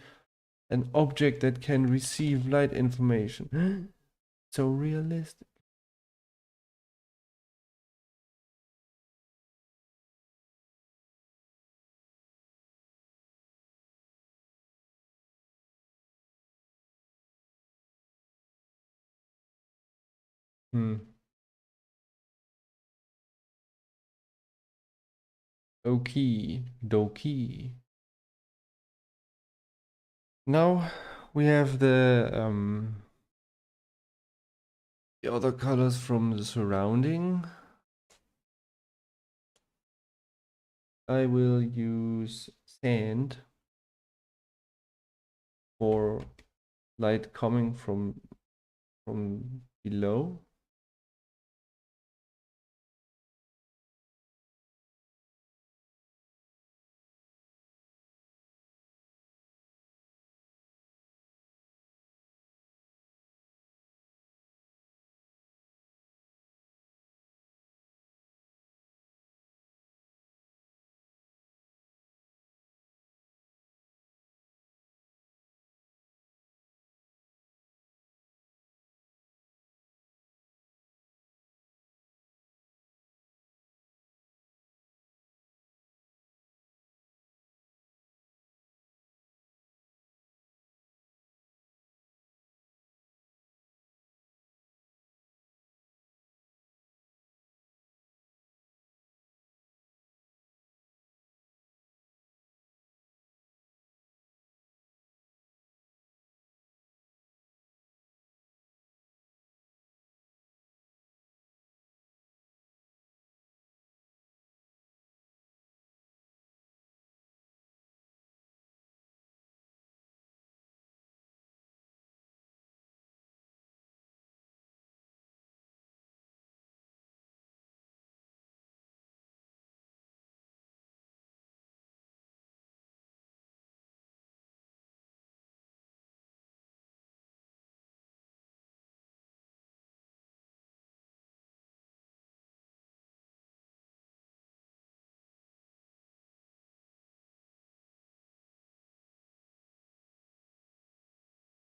an object that can receive light information. So realistic. Okay, dokie. Now we have the other colors from the surrounding. I will use sand for light coming from below.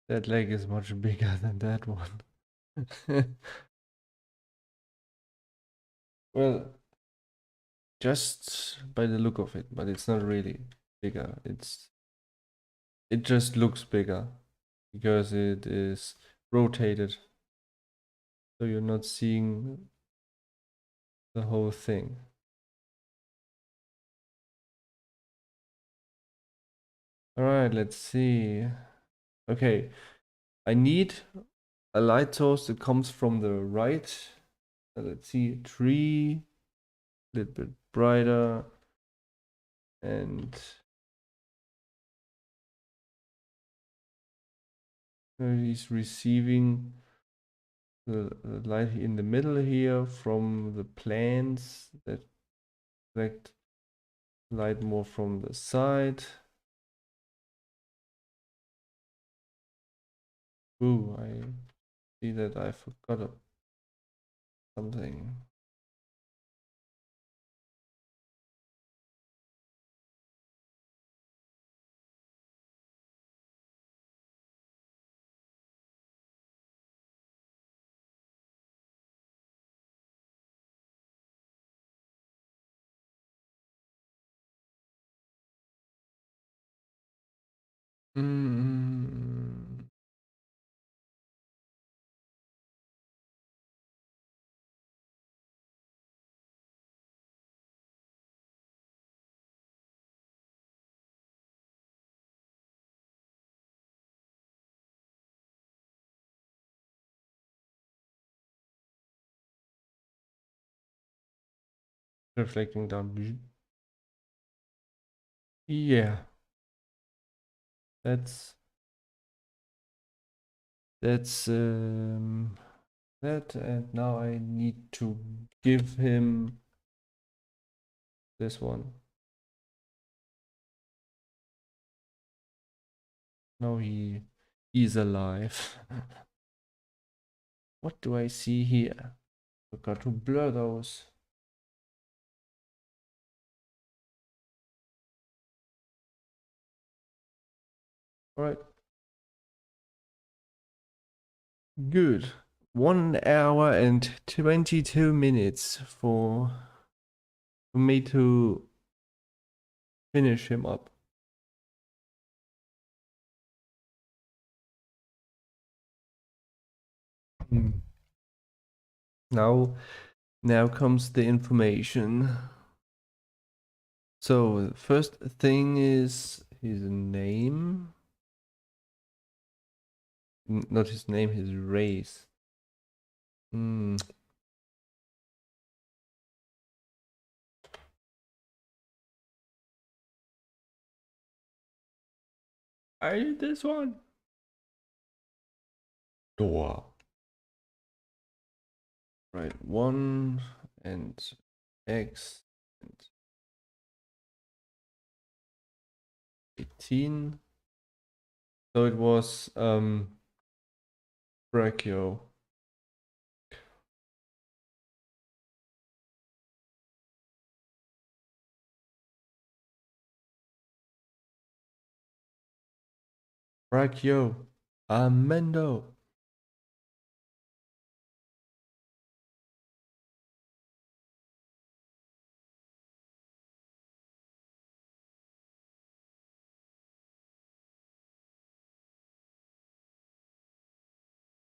That leg is much bigger than that one. Well, just by the look of it, but it's not really bigger. It just looks bigger because it is rotated. So you're not seeing the whole thing. All right, let's see. Okay, I need a light source that comes from the right. Let's see, tree, a little bit brighter, and he's receiving the light in the middle here from the plants that collect light more from the side. Ooh, I see that I forgot something. Mm, reflecting down. Yeah, that's that's that, and now I need to give him this one. Now he's alive. What do I see here? Forgot to blur those. All right, good. 1 hour and 22 minutes for me to finish him up. Hmm. Now comes the information. So the first thing is his name. Not his name, his race. Hmm. I need this one. Door. Right, 1 and X and 18. So it was Brachio. Brachio. Amendo.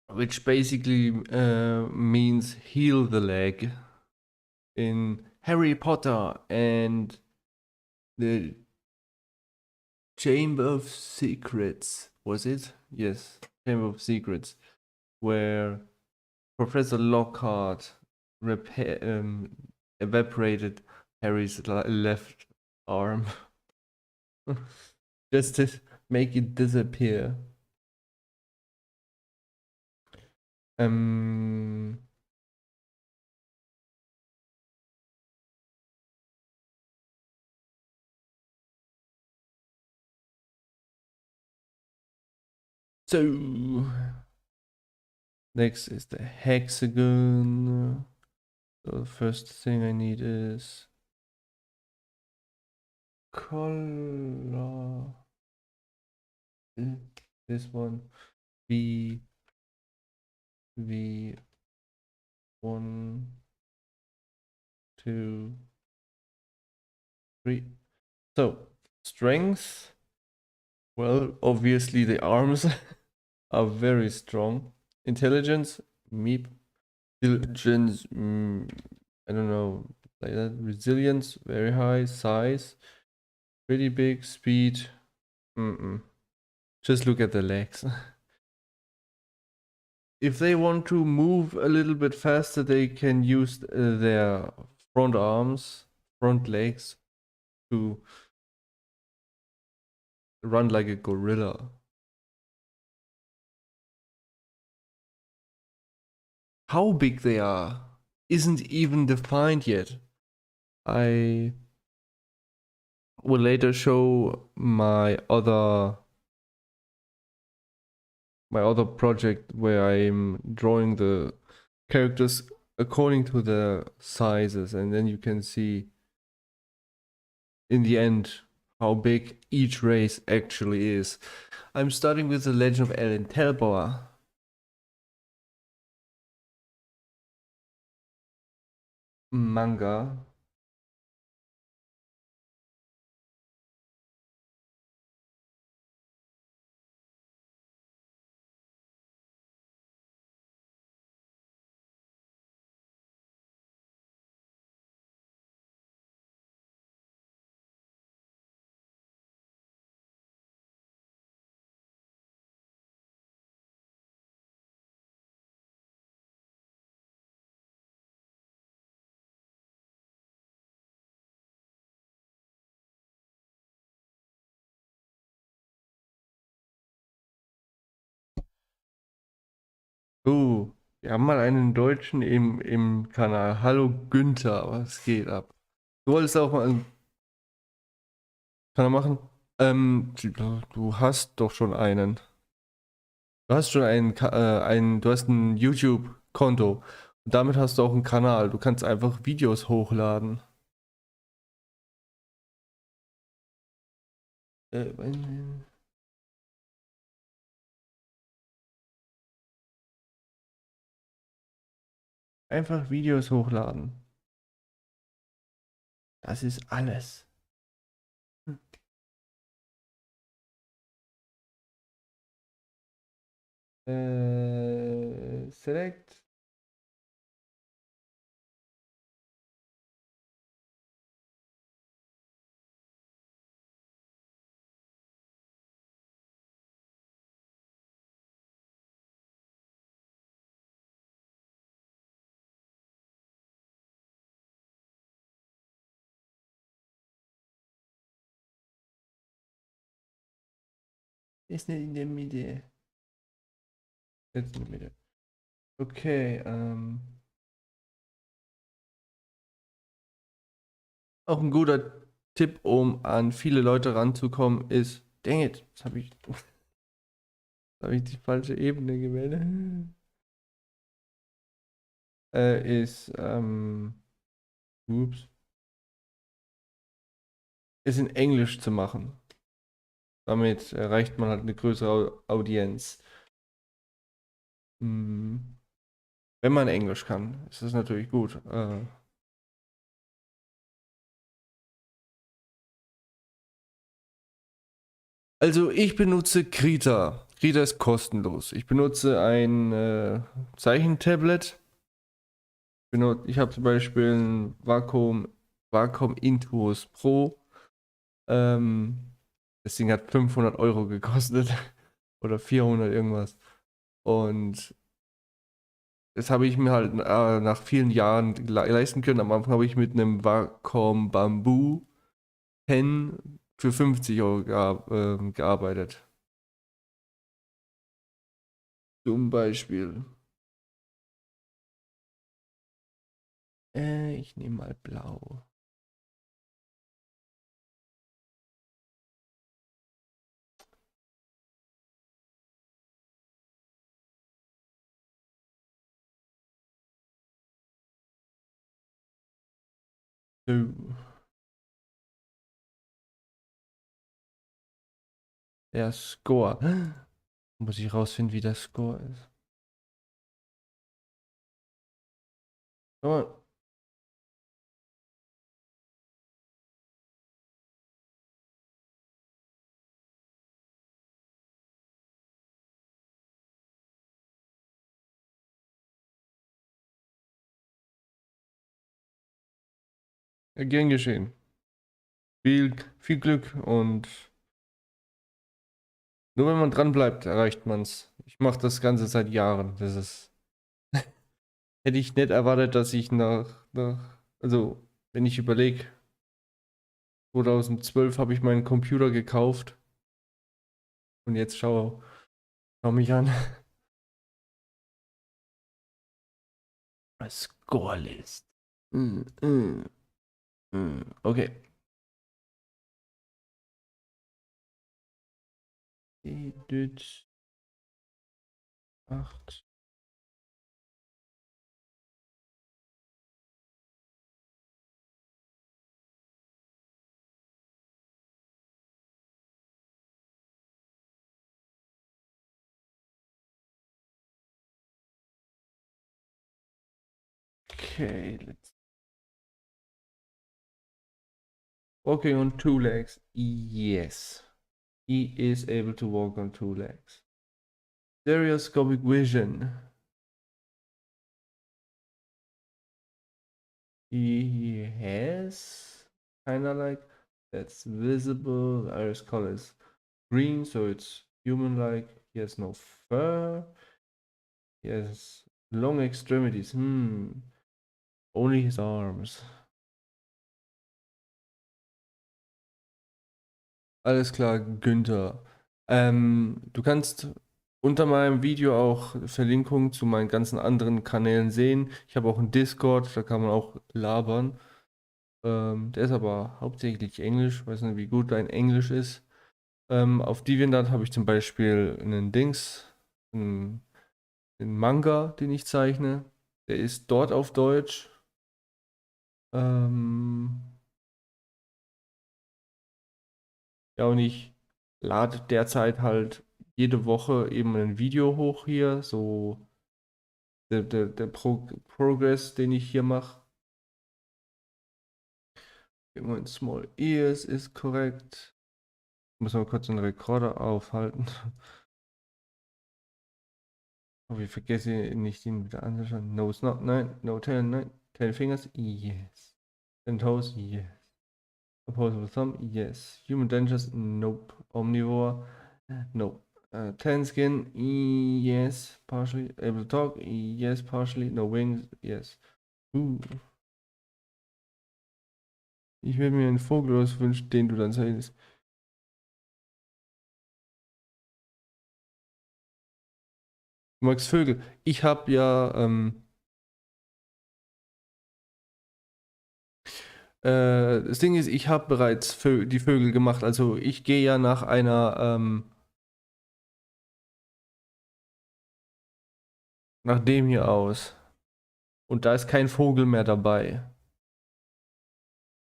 Which basically means heal the leg in Harry Potter and the Chamber of Secrets. Was it? Yes, Chamber of Secrets, where Professor Lockhart evaporated Harry's left arm just to make it disappear. Um, so next is the hexagon. So the first thing I need is color. This one, V, V, 1, 2, 3. So strength. Well, obviously the arms are very strong. Intelligence, meep. Intelligence, I don't know, like that. Resilience, very high. Size, pretty big. Speed, just look at the legs. If they want to move a little bit faster, they can use their front arms, front legs to run like a gorilla. How big they are isn't even defined yet. I will later show my other project where I'm drawing the characters according to their sizes, and then you can see in the end how big each race actually is. I'm starting with the Legend of Ellen Telboa. Manga. Wir haben mal einen Deutschen im Kanal. Hallo Günther, was geht ab? Du wolltest auch mal einen Kanal machen? Du hast doch schon einen. Du hast schon du hast ein YouTube-Konto. Und damit hast du auch einen Kanal. Du kannst einfach Videos hochladen. Äh, einfach Videos hochladen. Das ist alles. Select. Ist nicht in der Mitte. Jetzt in der Mitte. Okay, auch ein guter Tipp, um an viele Leute ranzukommen, ist, dang it, hab ich die falsche Ebene gewählt. Ist, ups, ist in Englisch zu machen. Damit erreicht man halt eine größere Audienz. Hm. Wenn man Englisch kann, ist das natürlich gut. Also ich benutze Krita. Krita ist kostenlos. Ich benutze ein Zeichentablet. Ich habe zum Beispiel ein Wacom Intuos Pro. Ähm, Das Ding hat 500 € gekostet. Oder 400 irgendwas. Und das habe ich mir halt nach vielen Jahren leisten können. Am Anfang habe ich mit einem Wacom Bamboo Pen für 50 € gearbeitet. Zum Beispiel. Ich nehme mal blau. So. Der Score. Muss ich rausfinden, wie der Score ist. Oh, gern geschehen. Viel Glück und nur wenn man dran bleibt, erreicht man es. Ich mache das Ganze seit Jahren. Hätte ich nicht erwartet, dass ich also wenn ich überlege, 2012 habe ich meinen Computer gekauft und jetzt schau mich an. Scorelist. Mm, mm, okay. Edit 8. Okay, let's walking on two legs. Yes. He is able to walk on two legs. Stereoscopic vision. He has kinda like that's visible. Iris color is green, so it's human-like. He has no fur. He has long extremities. Only his arms. Alles klar, Günther. Du kannst unter meinem Video auch Verlinkungen zu meinen ganzen anderen Kanälen sehen. Ich habe auch einen Discord, da kann man auch labern. Der ist aber hauptsächlich Englisch. Weiß nicht, wie gut dein Englisch ist. Auf DeviantArt habe ich zum Beispiel einen, einen Manga, den ich zeichne. Der ist dort auf Deutsch. Ähm, ja, und ich lade derzeit halt jede Woche eben ein Video hoch hier, so der Progress, den ich hier mache. Immer in Small Ears ist korrekt. Ich muss mal kurz den Rekorder aufhalten. Oh, ich vergesse nicht, ihn wieder anzuschauen. No, it's not. Nein, no tail, nein. 10 fingers, yes. 10 toes, yes. Opposable thumb, yes. Human dentures, nope. Omnivore, nope. Tan skin, yes, partially. Able to talk, yes, partially. No wings, yes. Ich würde mir einen Vogel auswünschen, den du dann zeichnest. Du magst Vögel. Ich habe ja, das Ding ist, ich habe bereits die Vögel gemacht. Also ich gehe ja nach dem hier aus. Und da ist kein Vogel mehr dabei.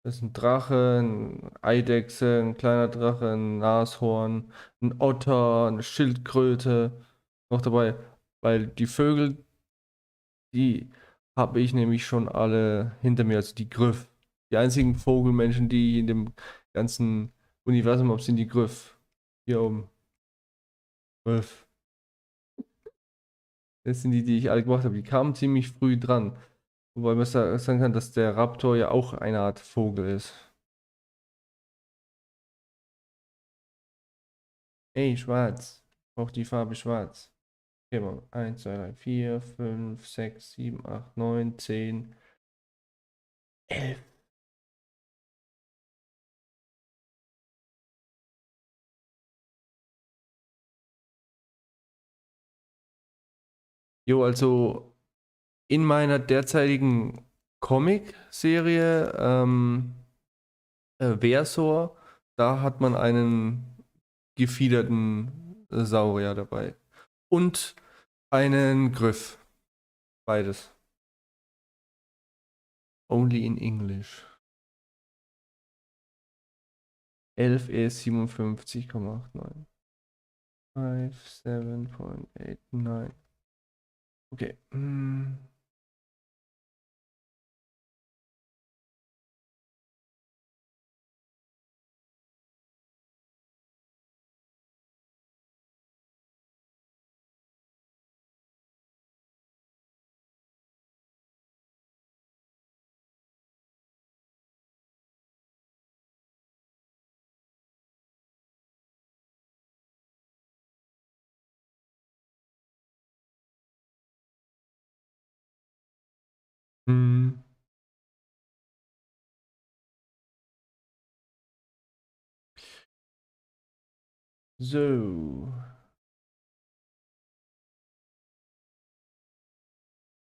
Das ist ein Drache, ein Eidechse, ein kleiner Drache, ein Nashorn, ein Otter, eine Schildkröte noch dabei. Weil die Vögel, die habe ich nämlich schon alle hinter mir, also die Griff. Die einzigen Vogelmenschen, die in dem ganzen Universum habe, sind die Griff. Hier oben. Griff. Das sind die, die ich alle gemacht habe. Die kamen ziemlich früh dran. Wobei man sagen kann, dass der Raptor ja auch eine Art Vogel ist. Ey, schwarz. Ich brauche die Farbe schwarz. Okay, mal. 1, 2, 3, 4, 5, 6, 7, 8, 9, 10, 11. Jo, also in meiner derzeitigen Comic-Serie Versor, da hat man einen gefiederten Saurier dabei. Und einen Griff. Beides. Only in English. 11 ist 57,89. 57,89. Okay. Hm. So.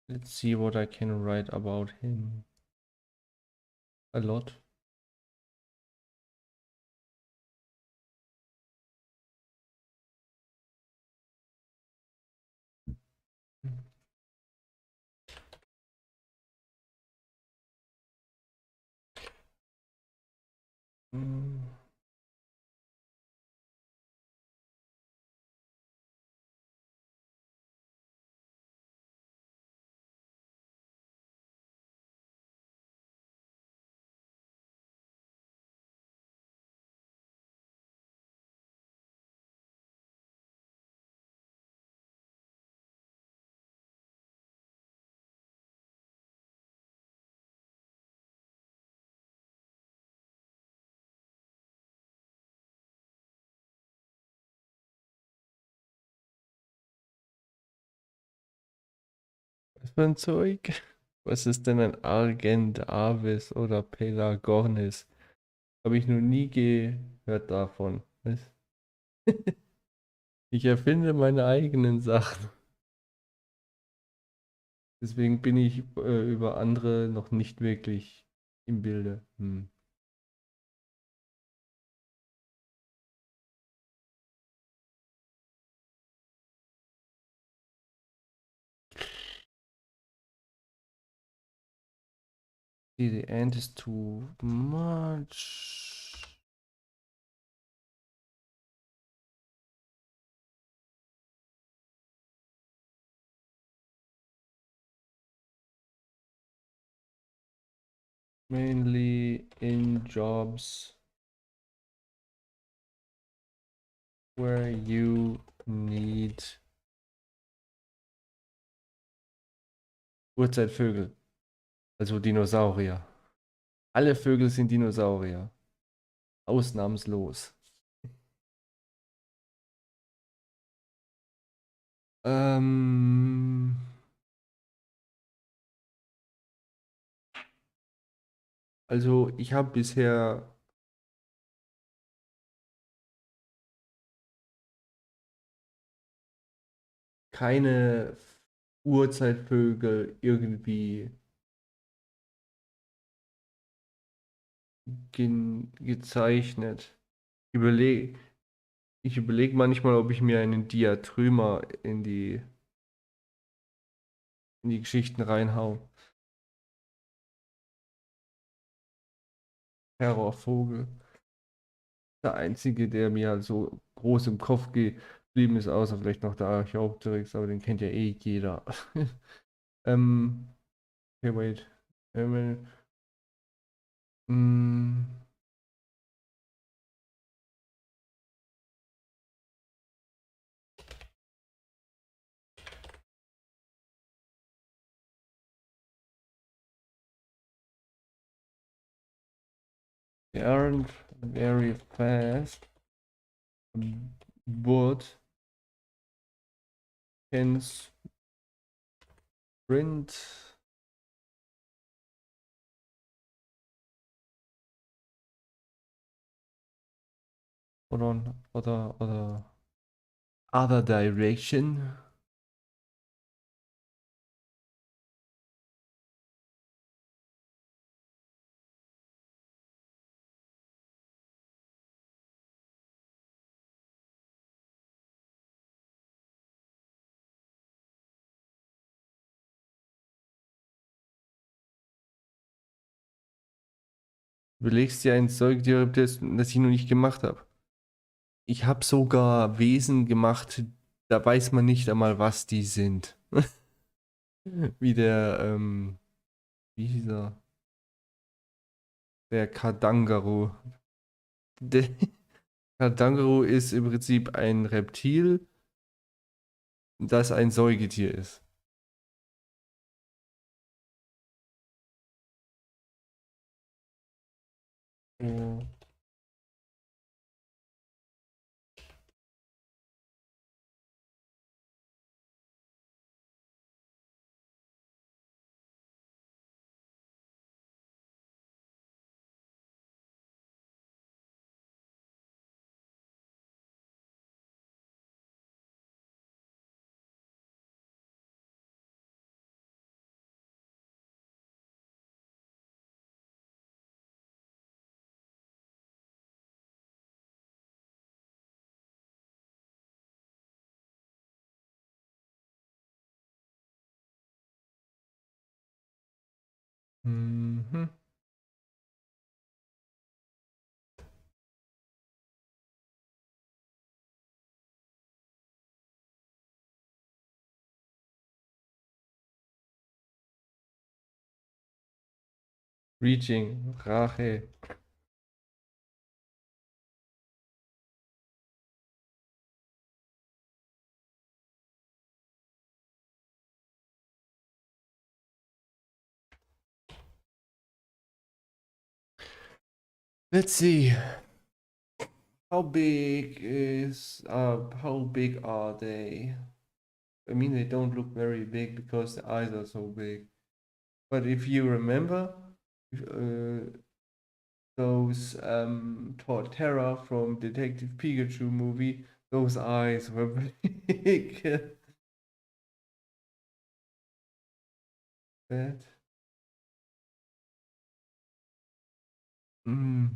Let's see what I can write about him. A lot. Mm. Was für ein Zeug? Was ist denn ein Argent Avis oder Pelagornis? Habe ich noch nie gehört davon. Was? Ich erfinde meine eigenen Sachen. Deswegen bin ich über andere noch nicht wirklich im Bilde. Hm. See, the end is too much. Mainly in jobs where you need Urzeitvögel, also Dinosaurier. Alle Vögel sind Dinosaurier. Ausnahmslos. Ähm, also ich habe bisher, keine Urzeitvögel irgendwie gezeichnet. Überleg, ich überlege manchmal, ob ich mir einen Diatrhyma in die Geschichten reinhau. Terrorvogel. Der einzige, der mir halt so groß im Kopf geblieben ist, außer vielleicht noch der Archaeopteryx, aber den kennt ja eh jeder. Okay, wait. Ähm, mm, they aren't very fast, but can sprint. Oder other direction. Belegst dir ein Säugetier, das ich noch nicht gemacht habe. Ich habe sogar Wesen gemacht, da weiß man nicht einmal, was die sind. Wie wie hieß er? Der Kadangaru. Der Kadangaru ist im Prinzip ein Reptil, das ein Säugetier ist. Oh. Mhm. Reaching, Rache. Let's see. How big are they? I mean, they don't look very big because the eyes are so big. But if you remember, uh, those Torterra from Detective Pikachu movie, those eyes were big. That. Mm.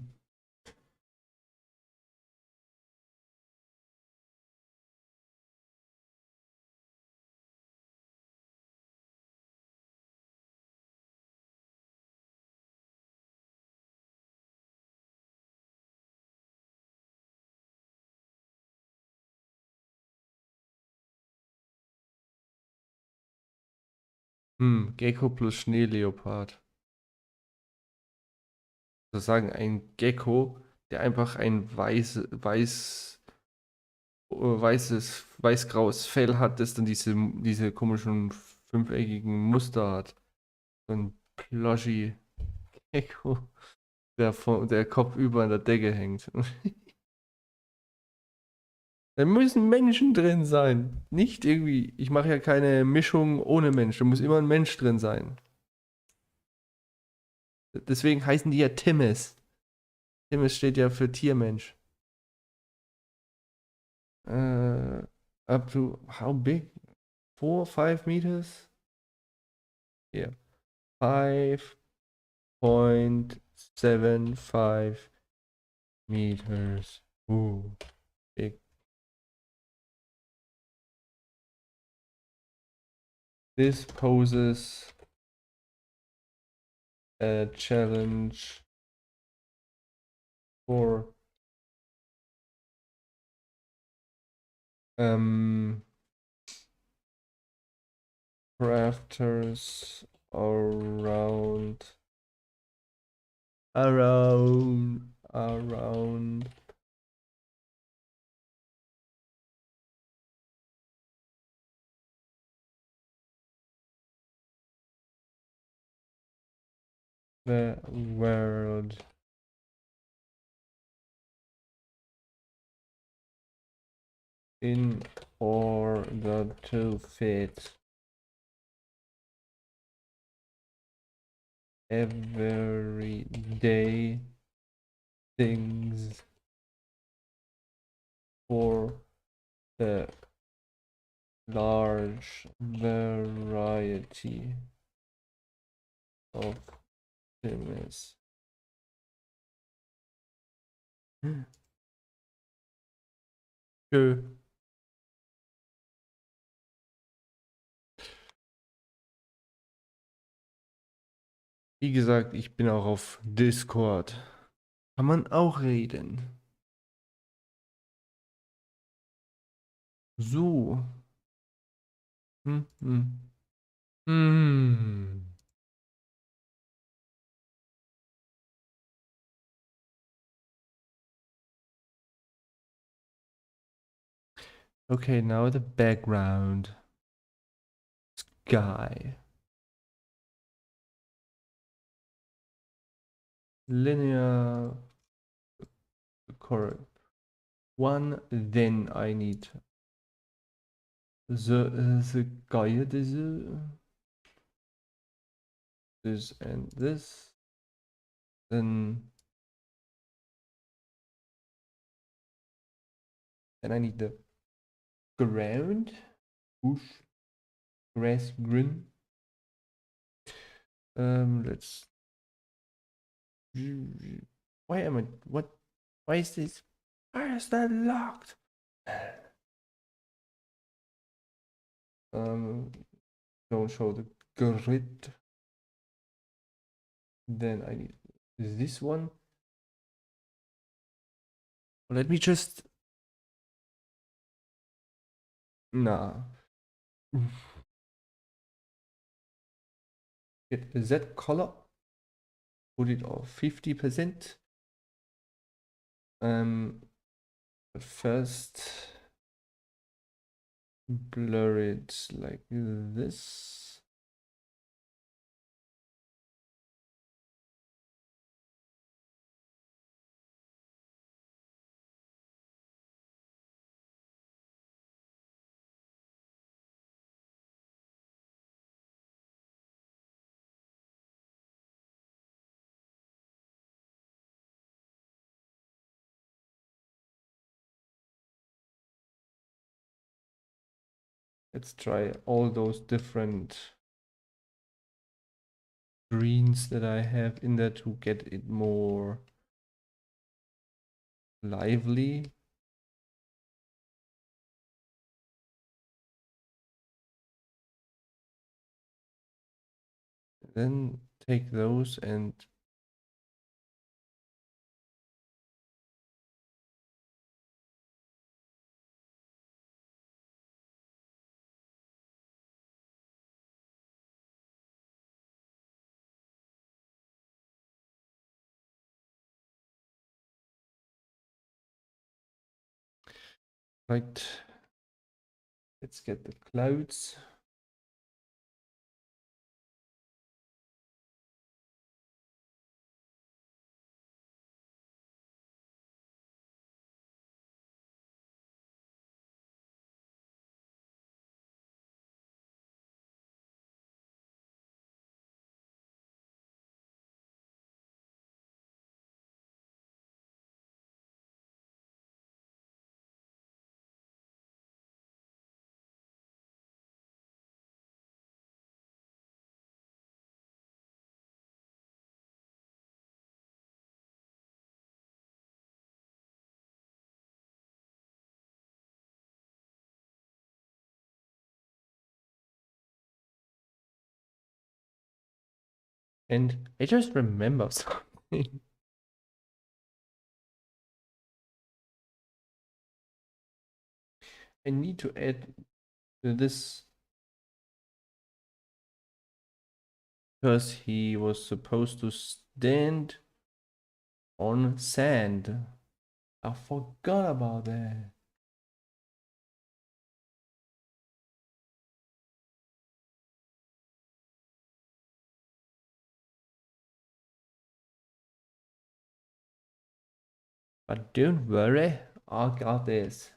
Gecko plus Schneeleopard. Sozusagen ein Gecko, der einfach ein weiß-graues Fell hat, das dann diese komischen fünfeckigen Muster hat. So ein Plushy Gecko, der Kopf über an der Decke hängt. Da müssen Menschen drin sein. Nicht irgendwie, ich mache ja keine Mischung ohne Mensch. Da muss immer ein Mensch drin sein. Deswegen heißen die ja Timmis. Timmis steht ja für Tiermensch. Up to how big? 5 meters? Yeah. 5.75 meters. Ooh, big. This poses a challenge for crafters around around the world. In order to fit everyday things for the large variety of things. Tschö. Wie gesagt, ich bin auch auf Discord. Kann man auch reden. So. Hm, hm. Hm. Okay, now the background. Sky. Linear. Correct. One, then I need the guide this and this. Then I need the ground. Bush. Grass green. Let's. Why am I? What? Why is this? Why is that locked? Don't show the grid. Then I need this one. Let me just. Nah. Get that color. Put it off 50%. But first blur it like this. Let's try all those different greens that I have in there to get it more lively. Then take those and right. Let's get the clouds. And I just remember something. I need to add this because he was supposed to stand on sand. I forgot about that. But don't worry, I got this.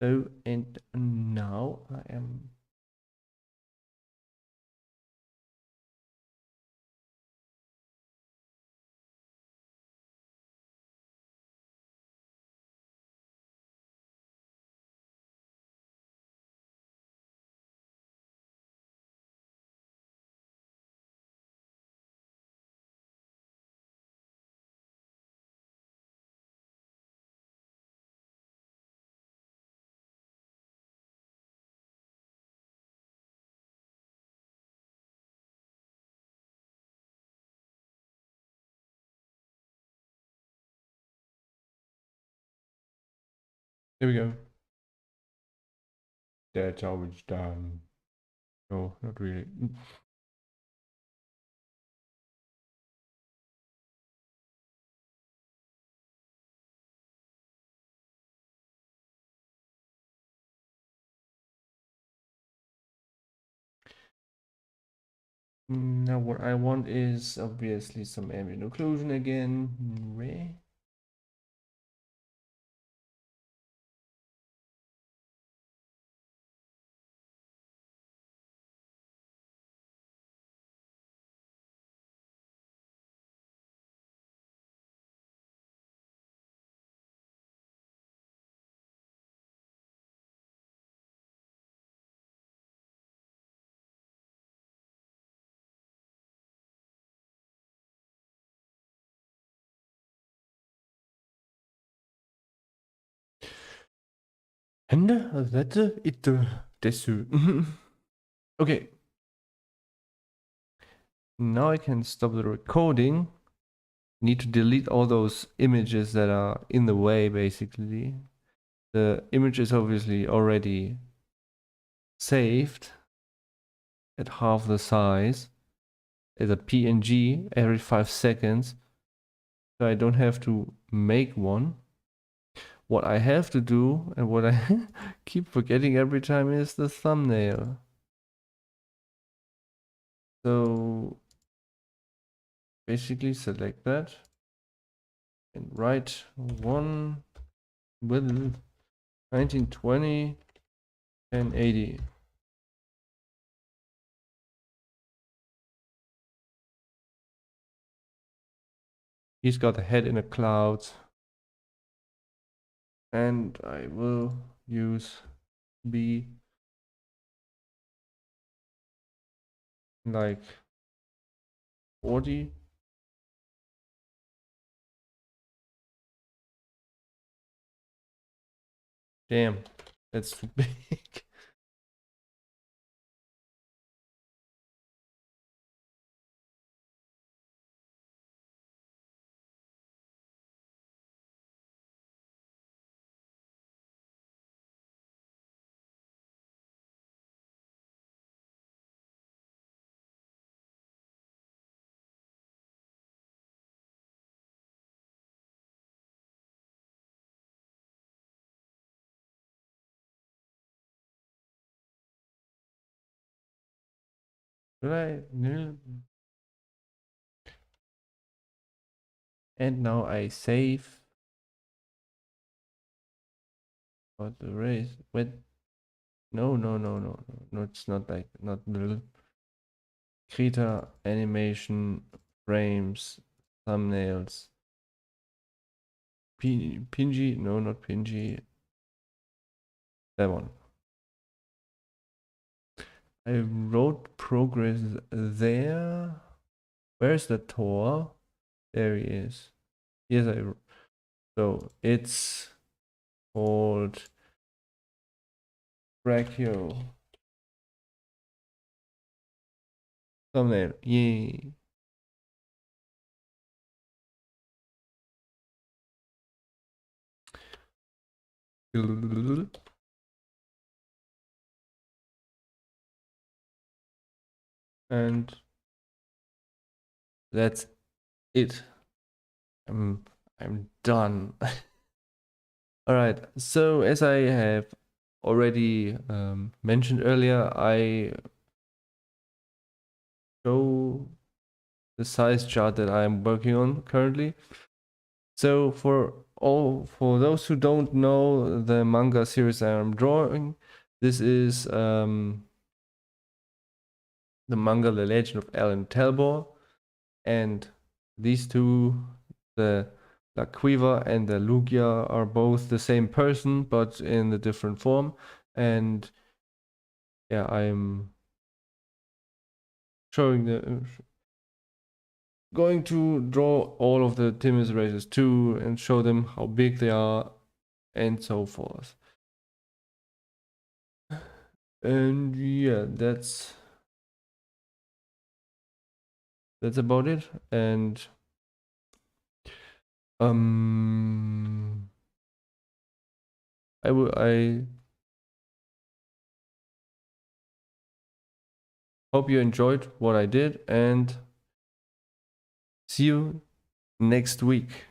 So, and now I am. Here we go. That's how it's done. No, not really. Now what I want is obviously some ambient occlusion again. And that's it. That's okay. Now I can stop the recording. Need to delete all those images that are in the way, basically. The image is obviously already saved at half the size as a PNG every 5 seconds. So I don't have to make one. What I have to do, and what I keep forgetting every time, is the thumbnail. So basically select that and write one with 1920 1080. He's got a head in a cloud. And I will use B like 40. Damn, that's too big. Will I? No. And now I save. What the race? Wait. No, no, no, no, no. No, it's not like, not little. Krita, animation, frames, thumbnails. Pingy? No, not Pingy. That one. I wrote progress there. Where's the Tor? There he is. Yes, so it's called Brachio. thumbnail. Yay. And that's it. I'm done. All right. So as I have already mentioned earlier, I show the size chart that I'm working on currently. So for those who don't know the manga series that I'm drawing, this is the manga The Legend of Alan Talbot, and these two, the Laquiva and the Lugia, are both the same person but in a different form. And yeah, I'm showing the going to draw all of the Timus races too and show them how big they are and so forth. And yeah, that's about it. And I hope you enjoyed what I did, and see you next week.